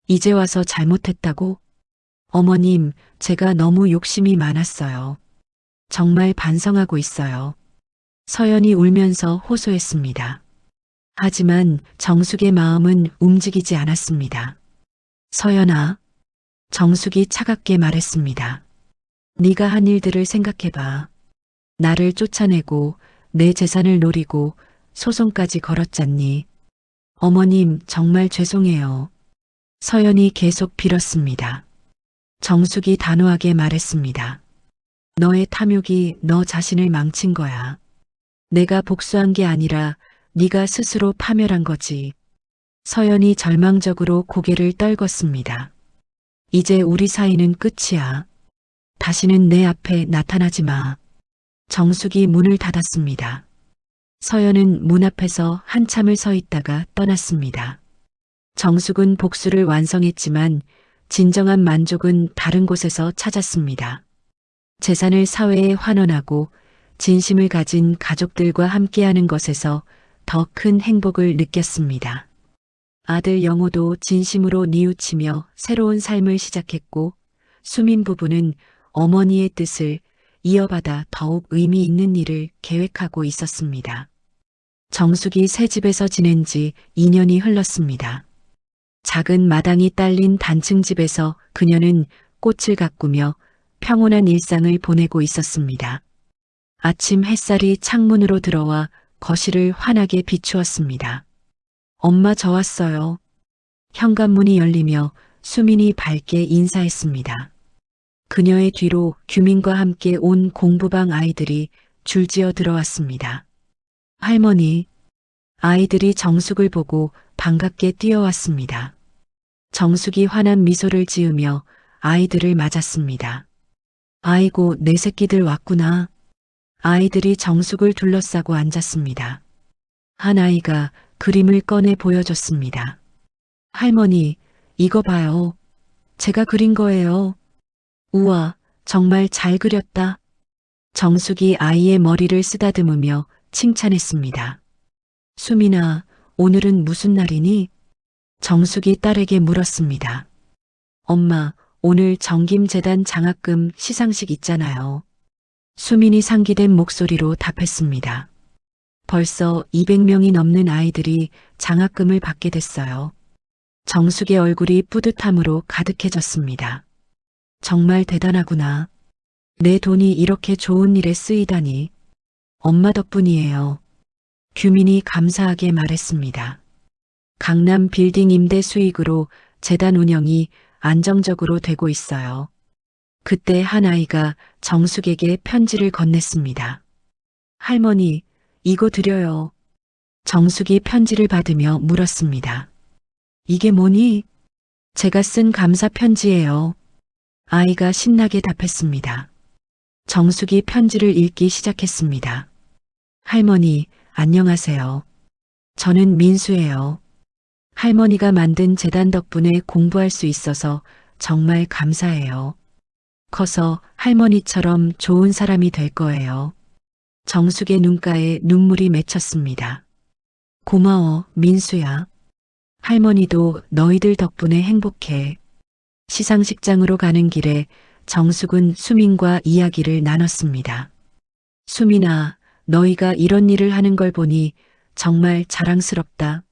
이제 와서 잘못했다고? 어머님, 제가 너무 욕심이 많았어요. 정말 반성하고 있어요. 서연이 울면서 호소했습니다. 하지만 정숙의 마음은 움직이지 않았습니다. 서연아, 정숙이 차갑게 말했습니다. 네가 한 일들을 생각해봐. 나를 쫓아내고 내 재산을 노리고 소송까지 걸었잖니. 어머님, 정말 죄송해요. 서연이 계속 빌었습니다. 정숙이 단호하게 말했습니다. 너의 탐욕이 너 자신을 망친 거야. 내가 복수한 게 아니라 네가 스스로 파멸한 거지. 서연이 절망적으로 고개를 떨궜습니다. 이제 우리 사이는 끝이야. 다시는 내 앞에 나타나지 마. 정숙이 문을 닫았습니다. 서연은 문 앞에서 한참을 서 있다가 떠났습니다. 정숙은 복수를 완성했지만 진정한 만족은 다른 곳에서 찾았습니다. 재산을 사회에 환원하고 진심을 가진 가족들과 함께하는 것에서 더 큰 행복을 느꼈습니다. 아들 영호도 진심으로 뉘우치며 새로운 삶을 시작했고 수민 부부는 어머니의 뜻을 이어받아 더욱 의미 있는 일을 계획하고 있었습니다. 정숙이 새 집에서 지낸 지 2년이 흘렀습니다. 작은 마당이 딸린 단층 집에서 그녀는 꽃을 가꾸며 평온한 일상을 보내고 있었습니다. 아침 햇살이 창문으로 들어와 거실을 환하게 비추었습니다. 엄마, 저 왔어요. 현관문이 열리며 수민이 밝게 인사했습니다. 그녀의 뒤로 규민과 함께 온 공부방 아이들이 줄지어 들어왔습니다. 할머니, 아이들이 정숙을 보고 반갑게 뛰어왔습니다. 정숙이 환한 미소를 지으며 아이들을 맞았습니다. 아이고, 내 새끼들 왔구나. 아이들이 정숙을 둘러싸고 앉았습니다. 한 아이가 그림을 꺼내 보여줬습니다. 할머니, 이거 봐요. 제가 그린 거예요. 우와, 정말 잘 그렸다. 정숙이 아이의 머리를 쓰다듬으며 칭찬했습니다. 수민아, 오늘은 무슨 날이니? 정숙이 딸에게 물었습니다. 엄마, 오늘 정김재단 장학금 시상식 있잖아요. 수민이 상기된 목소리로 답했습니다. 벌써 200명이 넘는 아이들이 장학금을 받게 됐어요. 정숙의 얼굴이 뿌듯함으로 가득해졌습니다. 정말 대단하구나. 내 돈이 이렇게 좋은 일에 쓰이다니. 엄마 덕분이에요. 규민이 감사하게 말했습니다. 강남 빌딩 임대 수익으로 재단 운영이 안정적으로 되고 있어요. 그때 한 아이가 정숙에게 편지를 건넸습니다. 할머니, 이거 드려요. 정숙이 편지를 받으며 물었습니다. 이게 뭐니? 제가 쓴 감사 편지예요. 아이가 신나게 답했습니다. 정숙이 편지를 읽기 시작했습니다. 할머니, 안녕하세요. 저는 민수예요. 할머니가 만든 재단 덕분에 공부할 수 있어서 정말 감사해요. 커서 할머니처럼 좋은 사람이 될 거예요. 정숙의 눈가에 눈물이 맺혔습니다. 고마워, 민수야. 할머니도 너희들 덕분에 행복해. 시상식장으로 가는 길에 정숙은 수민과 이야기를 나눴습니다. 수민아, 너희가 이런 일을 하는 걸 보니 정말 자랑스럽다.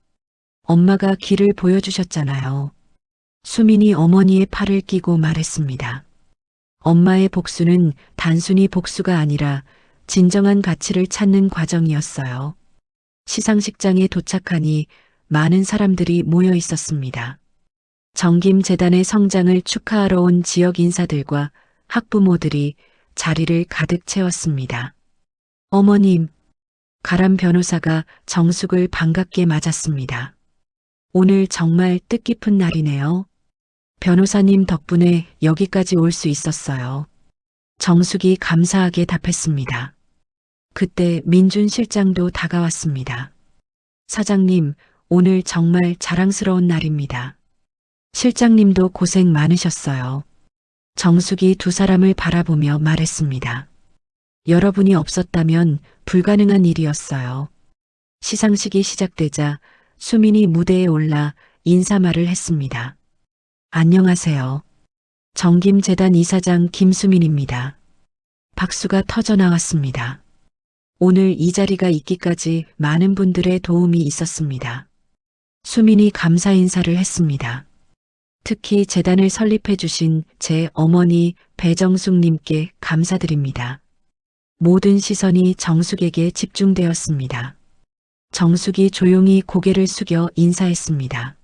엄마가 길을 보여주셨잖아요. 수민이 어머니의 팔을 끼고 말했습니다. 엄마의 복수는 단순히 복수가 아니라 진정한 가치를 찾는 과정이었어요. 시상식장에 도착하니 많은 사람들이 모여 있었습니다. 정김재단의 성장을 축하하러 온 지역 인사들과 학부모들이 자리를 가득 채웠습니다. 어머님, 가람 변호사가 정숙을 반갑게 맞았습니다. 오늘 정말 뜻깊은 날이네요. 변호사님 덕분에 여기까지 올 수 있었어요. 정숙이 감사하게 답했습니다. 그때 민준 실장도 다가왔습니다. 사장님, 오늘 정말 자랑스러운 날입니다. 실장님도 고생 많으셨어요. 정숙이 두 사람을 바라보며 말했습니다. 여러분이 없었다면 불가능한 일이었어요. 시상식이 시작되자 수민이 무대에 올라 인사말을 했습니다. 안녕하세요. 정김재단 이사장 김수민입니다. 박수가 터져 나왔습니다. 오늘 이 자리가 있기까지 많은 분들의 도움이 있었습니다. 수민이 감사 인사를 했습니다. 특히 재단을 설립해 주신 제 어머니 배정숙님께 감사드립니다. 모든 시선이 정숙에게 집중되었습니다. 정숙이 조용히 고개를 숙여 인사했습니다.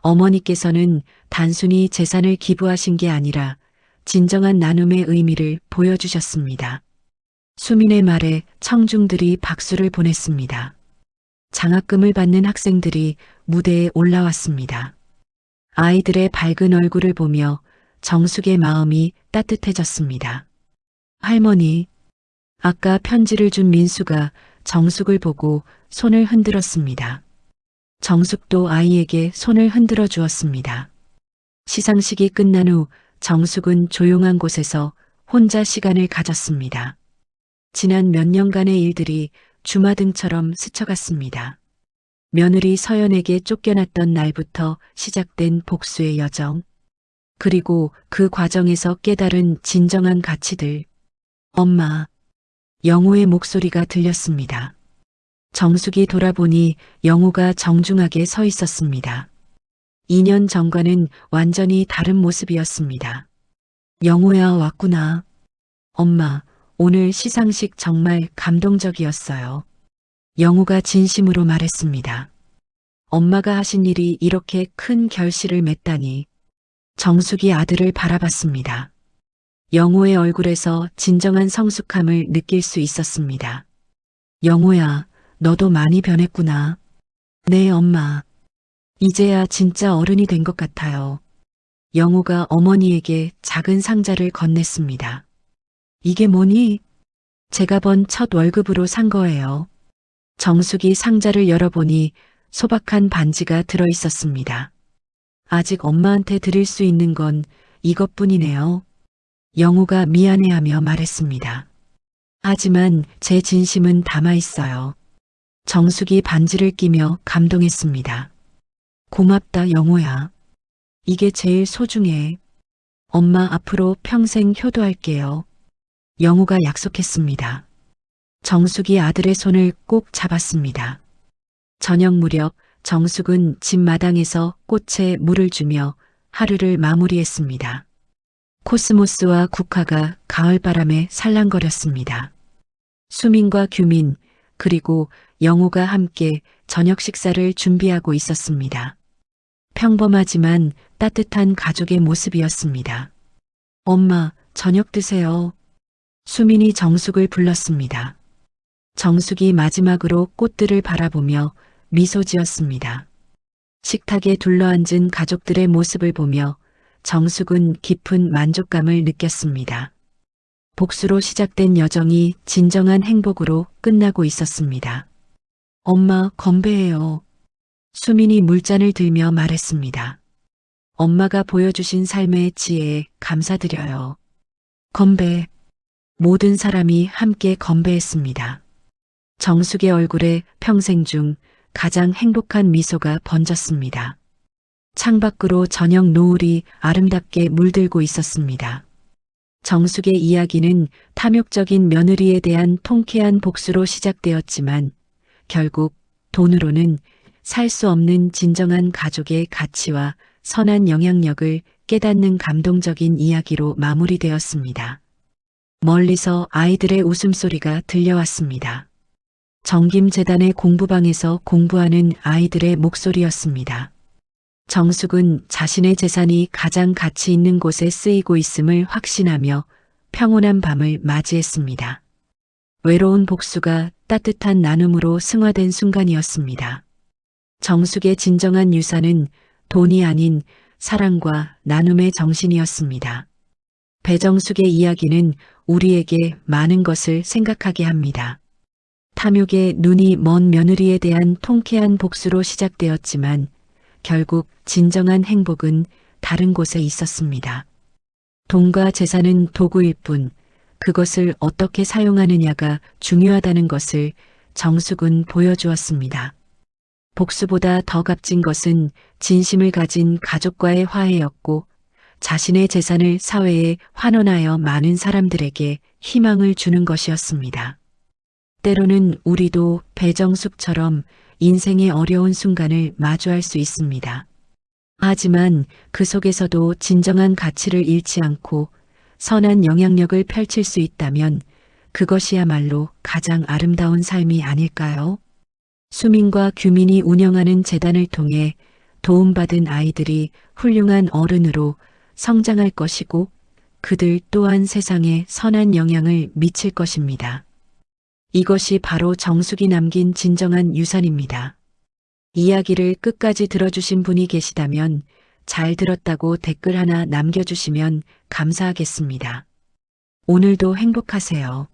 어머니께서는 단순히 재산을 기부하신 게 아니라 진정한 나눔의 의미를 보여주셨습니다. 수민의 말에 청중들이 박수를 보냈습니다. 장학금을 받는 학생들이 무대에 올라왔습니다. 아이들의 밝은 얼굴을 보며 정숙의 마음이 따뜻해졌습니다. 할머니, 아까 편지를 준 민수가 정숙을 보고 손을 흔들었습니다. 정숙도 아이에게 손을 흔들어 주었습니다. 시상식이 끝난 후 정숙은 조용한 곳에서 혼자 시간을 가졌습니다. 지난 몇 년간의 일들이 주마등처럼 스쳐갔습니다. 며느리 서연에게 쫓겨났던 날부터 시작된 복수의 여정. 그리고 그 과정에서 깨달은 진정한 가치들. 엄마, 영호의 목소리가 들렸습니다. 정숙이 돌아보니 영호가 정중하게 서 있었습니다. 2년 전과는 완전히 다른 모습이었습니다. 영호야, 왔구나. 엄마, 오늘 시상식 정말 감동적이었어요. 영호가 진심으로 말했습니다. 엄마가 하신 일이 이렇게 큰 결실을 맺다니. 정숙이 아들을 바라봤습니다. 영호의 얼굴에서 진정한 성숙함을 느낄 수 있었습니다. 영호야, 너도 많이 변했구나. 네, 엄마. 이제야 진짜 어른이 된 것 같아요. 영호가 어머니에게 작은 상자를 건넸습니다. 이게 뭐니? 제가 번 첫 월급으로 산 거예요. 정숙이 상자를 열어보니 소박한 반지가 들어 있었습니다. 아직 엄마한테 드릴 수 있는 건 이것뿐이네요. 영호가 미안해하며 말했습니다. 하지만 제 진심은 담아 있어요. 정숙이 반지를 끼며 감동했습니다. 고맙다, 영호야. 이게 제일 소중해. 엄마 앞으로 평생 효도할게요. 영호가 약속했습니다. 정숙이 아들의 손을 꼭 잡았습니다. 저녁 무렵 정숙은 집 마당에서 꽃에 물을 주며 하루를 마무리했습니다. 코스모스와 국화가 가을바람에 살랑거렸습니다. 수민과 규민, 그리고 영호가 함께 저녁 식사를 준비하고 있었습니다. 평범하지만 따뜻한 가족의 모습이었습니다. 엄마, 저녁 드세요. 수민이 정숙을 불렀습니다. 정숙이 마지막으로 꽃들을 바라보며 미소 지었습니다. 식탁에 둘러앉은 가족들의 모습을 보며 정숙은 깊은 만족감을 느꼈습니다. 복수로 시작된 여정이 진정한 행복으로 끝나고 있었습니다. 엄마, 건배해요. 수민이 물잔을 들며 말했습니다. 엄마가 보여주신 삶의 지혜에 감사드려요. 건배. 모든 사람이 함께 건배했습니다. 정숙의 얼굴에 평생 중 가장 행복한 미소가 번졌습니다. 창밖으로 저녁 노을이 아름답게 물들고 있었습니다. 정숙의 이야기는 탐욕적인 며느리에 대한 통쾌한 복수로 시작되었지만 결국 돈으로는 살 수 없는 진정한 가족의 가치와 선한 영향력을 깨닫는 감동적인 이야기로 마무리되었습니다. 멀리서 아이들의 웃음소리가 들려왔습니다. 정김재단의 공부방에서 공부하는 아이들의 목소리였습니다. 정숙은 자신의 재산이 가장 가치 있는 곳에 쓰이고 있음을 확신하며 평온한 밤을 맞이했습니다. 외로운 복수가 따뜻한 나눔으로 승화된 순간이었습니다. 정숙의 진정한 유산은 돈이 아닌 사랑과 나눔의 정신이었습니다. 배정숙의 이야기는 우리에게 많은 것을 생각하게 합니다. 탐욕의 눈이 먼 며느리에 대한 통쾌한 복수로 시작되었지만 결국 진정한 행복은 다른 곳에 있었습니다. 돈과 재산은 도구일 뿐 그것을 어떻게 사용하느냐가 중요하다는 것을 정숙은 보여주었습니다. 복수보다 더 값진 것은 진심을 가진 가족과의 화해였고 자신의 재산을 사회에 환원하여 많은 사람들에게 희망을 주는 것이었습니다. 때로는 우리도 배정숙처럼 인생의 어려운 순간을 마주할 수 있습니다. 하지만 그 속에서도 진정한 가치를 잃지 않고 선한 영향력을 펼칠 수 있다면 그것이야말로 가장 아름다운 삶이 아닐까요? 수민과 규민이 운영하는 재단을 통해 도움받은 아이들이 훌륭한 어른으로 성장할 것이고 그들 또한 세상에 선한 영향을 미칠 것입니다. 이것이 바로 정숙이 남긴 진정한 유산입니다. 이야기를 끝까지 들어주신 분이 계시다면 잘 들었다고 댓글 하나 남겨주시면 감사하겠습니다. 오늘도 행복하세요.